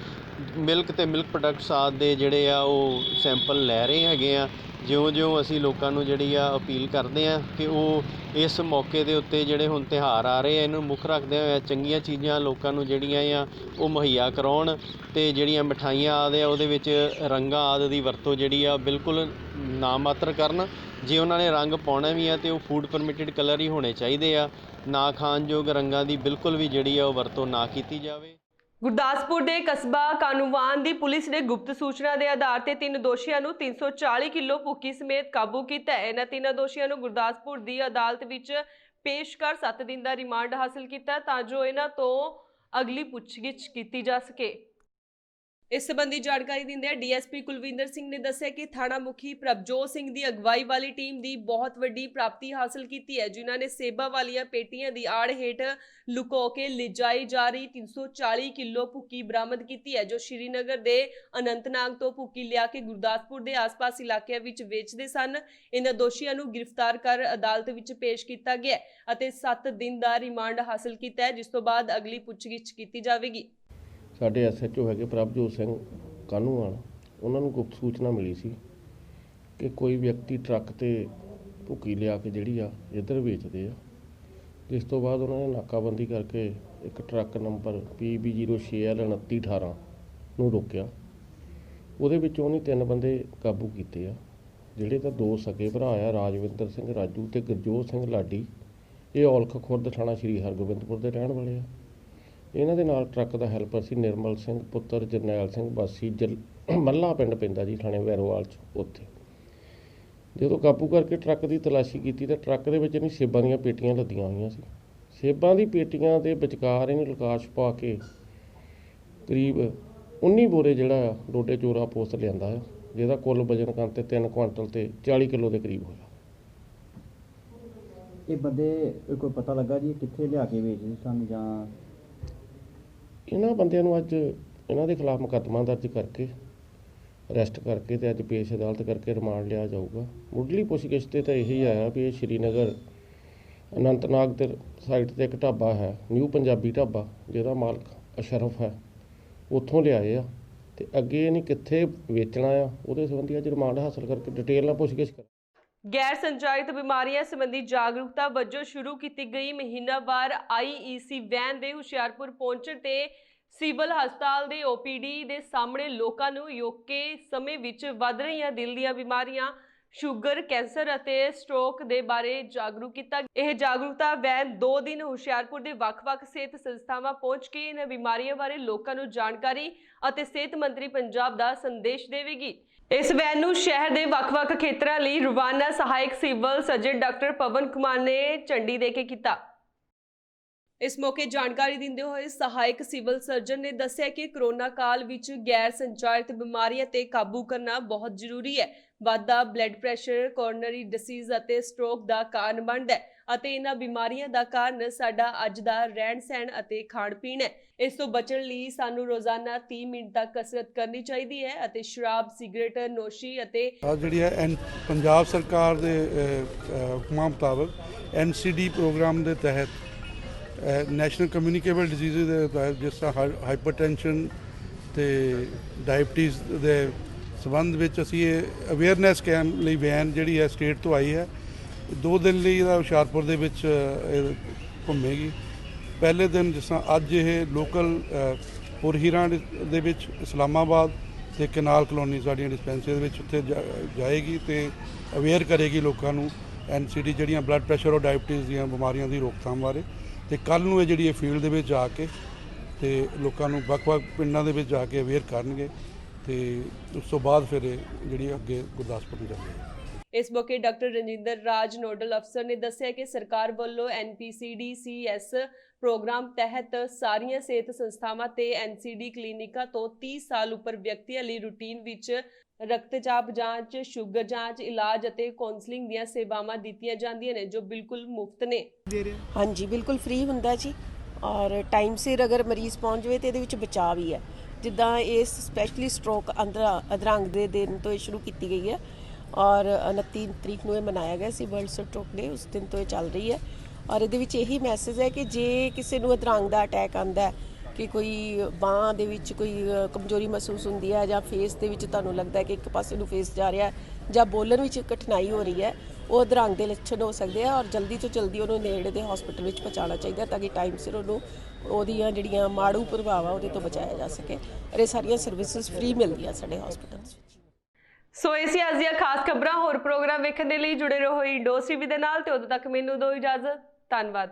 ਮਿਲਕ ਤੇ ਮਿਲਕ ਪ੍ਰੋਡਕਟਸ ਆਦਿ ਦੇ ਜਿਹੜੇ ਆ ਉਹ ਸੈਂਪਲ ਲੈ ਰਹੇ ਹੈਗੇ ਆ। ਜਿਉਂ-ਜਿਉਂ ਅਸੀਂ ਲੋਕਾਂ ਨੂੰ ਜਿਹੜੀ ਆ ਅਪੀਲ ਕਰਦੇ ਆ ਕਿ ਉਹ ਇਸ ਮੌਕੇ ਦੇ ਉੱਤੇ ਜਿਹੜੇ ਹੁਣ ਤਿਉਹਾਰ ਆ ਰਹੇ ਆ ਇਹਨੂੰ ਮੁੱਖ ਰੱਖਦੇ ਹੋਏ ਚੰਗੀਆਂ ਚੀਜ਼ਾਂ ਲੋਕਾਂ ਨੂੰ ਜਿਹੜੀਆਂ ਆ ਉਹ ਮੁਹੱਈਆ ਕਰਾਉਣ ਤੇ ਜਿਹੜੀਆਂ ਮਿਠਾਈਆਂ ਆਦਿ ਆ ਉਹਦੇ ਵਿੱਚ ਰੰਗਾਂ ਆਦਿ ਦੀ ਵਰਤੋਂ ਜਿਹੜੀ ਆ ਬਿਲਕੁਲ ਨਾ ਮਾਤਰ ਕਰਨ। ਜੇ ਉਹਨਾਂ ਨੇ ਰੰਗ ਪਾਉਣਾ ਵੀ ਆ ਤੇ ਉਹ ਫੂਡ ਪਰਮਿਟਡ ਕਲਰ ਹੀ ਹੋਣੇ ਚਾਹੀਦੇ ਆ, ਨਾ ਖਾਣਯੋਗ ਰੰਗਾਂ ਦੀ ਬਿਲਕੁਲ ਵੀ ਜਿਹੜੀ ਆ ਉਹ ਵਰਤੋਂ ਨਾ ਕੀਤੀ ਜਾਵੇ। ਗੁਰਦਾਸਪੁਰ ਦੇ ਕਸਬਾ ਕਾਨੂੰਵਾਨ ਦੀ ਪੁਲਿਸ ਨੇ ਗੁਪਤ ਸੂਚਨਾ ਦੇ ਆਧਾਰ ਤੇ 3 ਦੋਸ਼ੀਆਂ ਨੂੰ 340 ਕਿਲੋ ਭੁੱਕੀ ਸਮੇਤ ਕਾਬੂ ਕੀਤਾ ਹੈ। ਇਹਨਾਂ 3 ਦੋਸ਼ੀਆਂ ਨੂੰ ਗੁਰਦਾਸਪੁਰ ਦੀ ਅਦਾਲਤ ਵਿੱਚ ਪੇਸ਼ ਕਰ 7 ਦਿਨ ਦਾ ਰਿਮਾਂਡ ਹਾਸਲ ਕੀਤਾ ਤਾਂ ਜੋ ਇਹਨਾਂ ਤੋਂ ਅਗਲੀ ਪੁੱਛਗਿੱਛ ਕੀਤੀ ਜਾ ਸਕੇ। ਇਸ ਸੰਬੰਧੀ ਜਾਣਕਾਰੀ ਦਿੰਦਿਆਂ ਡੀਐਸਪੀ ਕੁਲਵਿੰਦਰ ਸਿੰਘ ਨੇ ਦੱਸਿਆ ਕਿ ਥਾਣਾ ਮੁਖੀ ਪ੍ਰਭਜੋਤ ਸਿੰਘ ਦੀ ਅਗਵਾਈ ਵਾਲੀ ਟੀਮ ਦੀ ਬਹੁਤ ਵੱਡੀ ਪ੍ਰਾਪਤੀ ਹਾਸਲ ਕੀਤੀ ਹੈ, ਜਿਨ੍ਹਾਂ ਨੇ ਸੇਬਾਂ ਵਾਲੀਆਂ ਪੇਟੀਆਂ ਦੀ ਆੜ ਹੇਠ ਲੁਕੋ ਕੇ ਲਿਜਾਈ ਜਾ ਰਹੀ 340 ਕਿਲੋ ਭੁੱਕੀ ਬਰਾਮਦ ਕੀਤੀ ਹੈ, ਜੋ ਸ਼੍ਰੀਨਗਰ ਦੇ ਅਨੰਤਨਾਗ ਤੋਂ ਭੁੱਕੀ ਲਿਆ ਕੇ ਗੁਰਦਾਸਪੁਰ ਦੇ ਆਸ-ਪਾਸ ਇਲਾਕਿਆਂ ਵਿੱਚ ਵੇਚਦੇ ਸਨ। ਇਹਨਾਂ ਦੋਸ਼ੀਆਂ ਨੂੰ ਗ੍ਰਿਫਤਾਰ ਕਰ ਅਦਾਲਤ ਵਿੱਚ ਪੇਸ਼ ਕੀਤਾ ਗਿਆ ਅਤੇ 7 ਦਿਨ ਦਾ ਰਿਮਾਂਡ ਹਾਸਲ ਕੀਤਾ ਹੈ, ਜਿਸ ਤੋਂ ਬਾਅਦ ਅਗਲੀ ਪੁੱਛਗਿੱਛ ਕੀਤੀ ਜਾਵੇਗੀ। ਸਾਡੇ SHO ਹੈਗੇ ਪ੍ਰਭਜੋਤ ਸਿੰਘ ਕਾਨੂੰਵਾਨ, ਉਹਨਾਂ ਨੂੰ ਗੁਪਤ ਸੂਚਨਾ ਮਿਲੀ ਸੀ ਕਿ ਕੋਈ ਵਿਅਕਤੀ ਟਰੱਕ ਤੇ ਭੁੱਕੀ ਲਿਆ ਕੇ ਜਿਹੜੀ ਆ ਇੱਧਰ ਵੇਚਦੇ ਆ, ਜਿਸ ਤੋਂ ਬਾਅਦ ਉਹਨਾਂ ਨੇ ਨਾਕਾਬੰਦੀ ਕਰਕੇ ਇੱਕ ਟਰੱਕ ਨੰਬਰ PB06L2918 ਨੂੰ ਰੋਕਿਆ। ਉਹਦੇ ਵਿੱਚੋਂ ਉਹਨੇ 3 ਬੰਦੇ ਕਾਬੂ ਕੀਤੇ ਆ, ਜਿਹੜੇ ਤਾਂ 2 ਸਕੇ ਭਰਾ ਆ, ਰਾਜਵਿੰਦਰ ਸਿੰਘ ਰਾਜੂ ਤੇ ਗੁਰਜੋਤ ਸਿੰਘ ਲਾਡੀ। ਇਹ ਔਲਖ ਖੁਰਦ ਥਾਣਾ ਸ਼੍ਰੀ ਹਰਗੋਬਿੰਦਪੁਰ ਦੇ ਰਹਿਣ ਵਾਲੇ ਆ। ਇਹਨਾਂ ਦੇ ਨਾਲ ਟਰੱਕ ਦਾ ਹੈਲਪਰ ਸੀ ਨਿਰਮਲ ਸਿੰਘ ਪੁੱਤਰ ਜਰਨੈਲ ਸਿੰਘ ਵਾਸੀ ਮੱਲਾ ਪਿੰਡ ਪੈਂਦਾ ਜੀ ਥਾਣੇ ਵੈਰੋਵਾਲ 'ਚ। ਉੱਥੇ ਜਦੋਂ ਕਾਬੂ ਕਰਕੇ ਟਰੱਕ ਦੀ ਤਲਾਸ਼ੀ ਕੀਤੀ ਤਾਂ ਟਰੱਕ ਦੇ ਵਿੱਚ ਨਹੀਂ ਸੇਬਾਂ ਦੀਆਂ ਪੇਟੀਆਂ ਲੱਦੀਆਂ ਹੋਈਆਂ ਸੀ। ਸੇਬਾਂ ਦੀ ਪੇਟੀਆਂ ਦੇ ਵਿਚਕਾਰ ਇਹਨੇ ਲਕਾਸ਼ ਪਾ ਕੇ ਕਰੀਬ 19 ਬੋਰੇ ਜਿਹੜਾ ਡੋਡੇ ਚੋਰਾ ਪੋਸਟ ਲਿਆਂਦਾ ਆ, ਜਿਹਦਾ ਕੁੱਲ ਵਜ਼ਨ ਕਰਨ ਤੇ 3 ਕੁਆਂਟਲ ਤੇ 40 ਕਿਲੋ ਦੇ ਕਰੀਬ ਹੋਇਆ। ਇਹ ਬੰਦੇ ਕੋਈ ਪਤਾ ਲੱਗਾ ਜੀ ਕਿੱਥੇ ਲਿਆ ਕੇ ਵੇਚਦੇ ਸਨ ਜਾਂ? ਇਹਨਾਂ ਬੰਦਿਆਂ ਨੂੰ ਅੱਜ ਇਹਨਾਂ ਦੇ ਖਿਲਾਫ ਮੁਕੱਦਮਾ ਦਰਜ ਕਰਕੇ ਅਰੈਸਟ ਕਰਕੇ ਤੇ ਅੱਜ ਪੇਸ਼ ਅਦਾਲਤ ਕਰਕੇ ਰਿਮਾਂਡ ਲਿਆ ਜਾਊਗਾ। ਮੁੱਢਲੀ ਪੁੱਛਗਿੱਛ ਤੇ ਤਾਂ ਇਹੀ ਆਇਆ ਵੀ ਇਹ ਸ਼੍ਰੀਨਗਰ ਅਨੰਤਨਾਗ ਦੇ ਸਾਈਡ ਤੇ ਇੱਕ ਢਾਬਾ ਹੈ, ਨਿਊ ਪੰਜਾਬੀ ਢਾਬਾ, ਜਿਹਦਾ ਮਾਲਕ ਅਸ਼ਰਫ ਹੈ, ਉੱਥੋਂ ਲਿਆਏ ਆ ਤੇ ਅੱਗੇ ਇਹਨੇ ਕਿੱਥੇ ਵੇਚਣਾ ਆ ਉਹਦੇ ਸੰਬੰਧੀ ਅੱਜ ਰਿਮਾਂਡ ਹਾਸਲ ਕਰਕੇ ਡਿਟੇਲ ਨਾਲ ਪੁੱਛਗਿੱਛ ਕਰ। ਗੈਰ ਸੰਚਾਰਿਤ ਬਿਮਾਰੀਆਂ ਸੰਬੰਧੀ ਜਾਗਰੂਕਤਾ ਵਜੋਂ ਸ਼ੁਰੂ ਕੀਤੀ ਗਈ ਮਹੀਨਾਵਾਰ IEC ਵੈਨ ਦੇ ਹੁਸ਼ਿਆਰਪੁਰ ਪਹੁੰਚਣ ਤੇ ਸਿਵਲ ਹਸਪਤਾਲ ਦੇ OPD ਦੇ ਸਾਹਮਣੇ ਲੋਕਾਂ ਨੂੰ ਯੋਕੇ ਸਮੇਂ ਵਿੱਚ ਵੱਧ ਰਹੀਆਂ ਦਿਲ ਦੀਆਂ ਬਿਮਾਰੀਆਂ, ਸ਼ੂਗਰ, ਕੈਂਸਰ ਅਤੇ ਸਟ੍ਰੋਕ ਦੇ ਬਾਰੇ ਜਾਗਰੂਕ ਕੀਤਾ। ਇਹ ਜਾਗਰੂਕਤਾ ਵੈਨ 2 ਦਿਨ ਹੁਸ਼ਿਆਰਪੁਰ ਦੇ ਵੱਖ-ਵੱਖ ਸਿਹਤ ਸੰਸਥਾਵਾਂ ਪਹੁੰਚ ਕੇ ਇਹਨਾਂ ਬਿਮਾਰੀਆਂ ਬਾਰੇ ਲੋਕਾਂ ਨੂੰ ਜਾਣਕਾਰੀ ਅਤੇ ਸਿਹਤ ਮੰਤਰੀ ਪੰਜਾਬ ਦਾ ਸੰਦੇਸ਼ ਦੇਵੇਗੀ। ਇਸ ਵੈਨ ਨੂੰ ਸ਼ਹਿਰ ਦੇ ਵੱਖ-ਵੱਖ ਖੇਤਰਾਂ ਲਈ ਰਵਾਨਾ ਸਹਾਇਕ civil surgeon doctor Pawan Kumar ਨੇ ਝੰਡੀ ਦੇ ਕੇ ਕੀਤਾ। ਇਸ ਮੌਕੇ ਜਾਣਕਾਰੀ ਦਿੰਦੇ ਹੋਏ ਸਹਾਇਕ ਸਿਵਲ ਸਰਜਨ ਨੇ ਦੱਸਿਆ ਕਿ ਕਰੋਨਾ ਕਾਲ ਵਿੱਚ ਗੈਰ ਸੰਚਾਰਿਤ ਬਿਮਾਰੀਆਂ ਤੇ ਕਾਬੂ ਕਰਨਾ ਬਹੁਤ ਜ਼ਰੂਰੀ ਹੈ। ਵਾਧਾ ਬਲੱਡ ਪ੍ਰੈਸ਼ਰ, ਕੋਰੋਨਰੀ ਡਿਸੀਜ਼ ਅਤੇ ਸਟ੍ਰੋਕ ਦਾ ਕਾਰਨ ਬਣਦਾ ਹੈ ਅਤੇ ਇਹਨਾਂ ਬਿਮਾਰੀਆਂ ਦਾ ਕਾਰਨ ਸਾਡਾ ਅੱਜ ਦਾ ਰਹਿਣ-ਸਹਿਣ ਅਤੇ ਖਾਣ-ਪੀਣ ਹੈ। ਇਸ ਤੋਂ ਬਚਣ ਲਈ ਸਾਨੂੰ ਰੋਜ਼ਾਨਾ 30 ਮਿੰਟ ਤੱਕ ਕਸਰਤ ਕਰਨੀ ਚਾਹੀਦੀ ਹੈ ਅਤੇ ਸ਼ਰਾਬ, ਸਿਗਰਟ ਨੋਸ਼ੀ ਅਤੇ ਜਿਹੜੀ ਹੈ ਪੰਜਾਬ ਸਰਕਾਰ ਦੇ ਹੁਕਮਾਂ ਮੁਤਾਬਕ NCD ਪ੍ਰੋਗਰਾਮ ਦੇ ਤਹਿਤ ਨੈਸ਼ਨਲ ਕਮਿਊਨੀਕੇਬਲ ਡਿਜ਼ੀਜ਼ ਦੇ ਤਹਿਤ ਜਿਸ ਤਰ੍ਹਾਂ ਹਾਈਪਰਟੈਂਸ਼ਨ ਤੇ ਡਾਇਬਟੀਜ਼ ਦੇ ਸਬੰਧ ਵਿੱਚ ਅਸੀਂ ਇਹ ਅਵੇਅਰਨੈਸ ਕੈਂਪ ਲਈ ਵੈਨ ਜਿਹੜੀ ਹੈ ਸਟੇਟ ਤੋਂ ਆਈ ਹੈ। 2 ਦਿਨ ਲਈ ਇਹਦਾ ਹੁਸ਼ਿਆਰਪੁਰ ਦੇ ਵਿੱਚ ਘੁੰਮੇਗੀ। ਪਹਿਲੇ ਦਿਨ ਜਿਸ ਤਰ੍ਹਾਂ ਅੱਜ ਇਹ ਲੋਕਲ ਪੁਰਹੀਰਾਂ ਦੇ ਵਿੱਚ ਇਸਲਾਮਾਬਾਦ ਤੇ ਕਨਾਲ ਕਲੋਨੀ ਸਾਡੀਆਂ ਡਿਸਪੈਂਸਰੀ ਦੇ ਵਿੱਚ ਉੱਥੇ ਜਾਏਗੀ ਤੇ ਅਵੇਅਰ ਕਰੇਗੀ ਲੋਕਾਂ ਨੂੰ NCD ਜਿਹੜੀਆਂ ਬਲੱਡ ਪ੍ਰੈਸ਼ਰ ਔਰ ਡਾਇਬਟੀਜ਼ ਦੀਆਂ ਬਿਮਾਰੀਆਂ ਦੀ ਰੋਕਥਾਮ ਬਾਰੇ। ਤੇ ਕੱਲ੍ਹ ਨੂੰ ਇਹ ਜਿਹੜੀ ਇਹ ਫੀਲਡ ਦੇ ਵਿੱਚ ਜਾ ਕੇ ਤੇ ਲੋਕਾਂ ਨੂੰ ਵੱਖ-ਵੱਖ ਪਿੰਡਾਂ ਦੇ ਵਿੱਚ ਜਾ ਕੇ ਅਵੇਅਰ ਕਰਨਗੇ ਤੇ ਉਸ ਤੋਂ ਬਾਅਦ ਫਿਰ ਜਿਹੜੀ ਅੱਗੇ ਗੁਰਦਾਸਪੁਰ ਨੂੰ ਜਾਵੇਗੀ। ਇਸ ਮੌਕੇ ਡਾਕਟਰ ਰਜਿੰਦਰ ਰਾਜ ਨੋਡਲ ਅਫਸਰ ਨੇ ਦੱਸਿਆ ਕਿ ਸਰਕਾਰ ਵੱਲੋਂ NPCDCS ਪ੍ਰੋਗਰਾਮ ਤਹਿਤ ਸਾਰੀਆਂ ਸਿਹਤ ਸੰਸਥਾਵਾਂ ਤੇ NCD ਕਲੀਨਿਕਾਂ ਤੋਂ 30 ਸਾਲ ਉੱਪਰ ਵਿਅਕਤੀਆਂ ਲਈ ਰੂਟੀਨ ਵਿੱਚ ਰਕਤਚਾਪ ਜਾਂਚ, ਸ਼ੂਗਰ ਜਾਂਚ, ਇਲਾਜ ਅਤੇ ਕਾਉਂਸਲਿੰਗ ਦੀਆਂ ਸੇਵਾਵਾਂ ਦਿੱਤੀਆਂ ਜਾਂਦੀਆਂ ਨੇ ਜੋ ਬਿਲਕੁਲ ਮੁਫਤ ਨੇ। ਹਾਂਜੀ, ਬਿਲਕੁਲ ਫ੍ਰੀ ਹੁੰਦਾ ਜੀ ਔਰ ਟਾਈਮ ਸਿਰ ਅਗਰ ਮਰੀਜ਼ ਪਹੁੰਚ ਜਾਵੇ ਤੇ ਇਹਦੇ ਵਿੱਚ ਬਚਾਅ ਵੀ ਹੈ। ਜਿੱਦਾਂ ਇਸ ਸਪੈਸ਼ਲੀ ਸਟ੍ਰੋਕ ਅਧਰੰਗ ਦੇ ਦਿਨ ਤੋਂ ਇਹ ਸ਼ੁਰੂ ਕੀਤੀ ਗਈ ਹੈ ਔਰ 29 ਤਰੀਕ ਨੂੰ ਇਹ ਮਨਾਇਆ ਗਿਆ ਸੀ ਵਰਲਡ ਸਟ੍ਰੋਕ ਡੇ, ਉਸ ਦਿਨ ਤੋਂ ਇਹ ਚੱਲ ਰਹੀ ਹੈ। ਔਰ ਇਹਦੇ ਵਿੱਚ ਇਹੀ ਮੈਸੇਜ ਹੈ ਕਿ ਜੇ ਕਿਸੇ ਨੂੰ ਅਧਰੰਗ ਦਾ ਅਟੈਕ ਆਉਂਦਾ ਹੈ ਕਿ ਕੋਈ ਬਾਂਹ ਦੇ ਵਿੱਚ ਕੋਈ ਕਮਜ਼ੋਰੀ ਮਹਿਸੂਸ ਹੁੰਦੀ ਹੈ ਜਾਂ ਫੇਸ ਦੇ ਵਿੱਚ ਤੁਹਾਨੂੰ ਲੱਗਦਾ ਹੈ ਕਿ ਇੱਕ ਪਾਸੇ ਨੂੰ ਫੇਸ ਜਾ ਰਿਹਾ ਜਾਂ ਬੋਲਣ ਵਿੱਚ ਕਠਿਨਾਈ ਹੋ ਰਹੀ ਹੈ, ਉਹ ਅਧਰੰਗ ਦੇ ਲੱਛਣ ਹੋ ਸਕਦੇ ਆ ਔਰ ਜਲਦੀ ਤੋਂ ਜਲਦੀ ਉਹਨੂੰ ਨੇੜੇ ਦੇ ਹਸਪੀਟਲ ਵਿੱਚ ਪਹੁੰਚਾਉਣਾ ਚਾਹੀਦਾ ਤਾਂ ਕਿ ਟਾਈਮ ਸਿਰ ਉਹਨੂੰ ਉਹਦੀਆਂ ਜਿਹੜੀਆਂ ਮਾੜੂ ਪ੍ਰਭਾਵ ਆ ਉਹਦੇ ਤੋਂ ਬਚਾਇਆ ਜਾ ਸਕੇ। ਔਰ ਇਹ ਸਾਰੀਆਂ ਸਰਵਿਸਿਜ਼ ਫ੍ਰੀ ਮਿਲਦੀਆਂ ਸਾਡੇ ਹਸਪੀਟਲਸ ਵਿੱਚ। ਸੋ ਇਹ ਸੀ ਅੱਜ ਦੀਆਂ ਖਾਸ ਖਬਰਾਂ। ਹੋਰ ਪ੍ਰੋਗਰਾਮ ਵੇਖਣ ਦੇ ਲਈ ਜੁੜੇ ਰਹੋ ਇੰਡੋਸ ਟੀਵੀ ਦੇ ਨਾਲ ਤੇ ਉਦੋਂ ਤੱਕ ਮੈਨੂੰ ਦਿਓ ਇਜਾਜ਼ਤ। ਧੰਨਵਾਦ।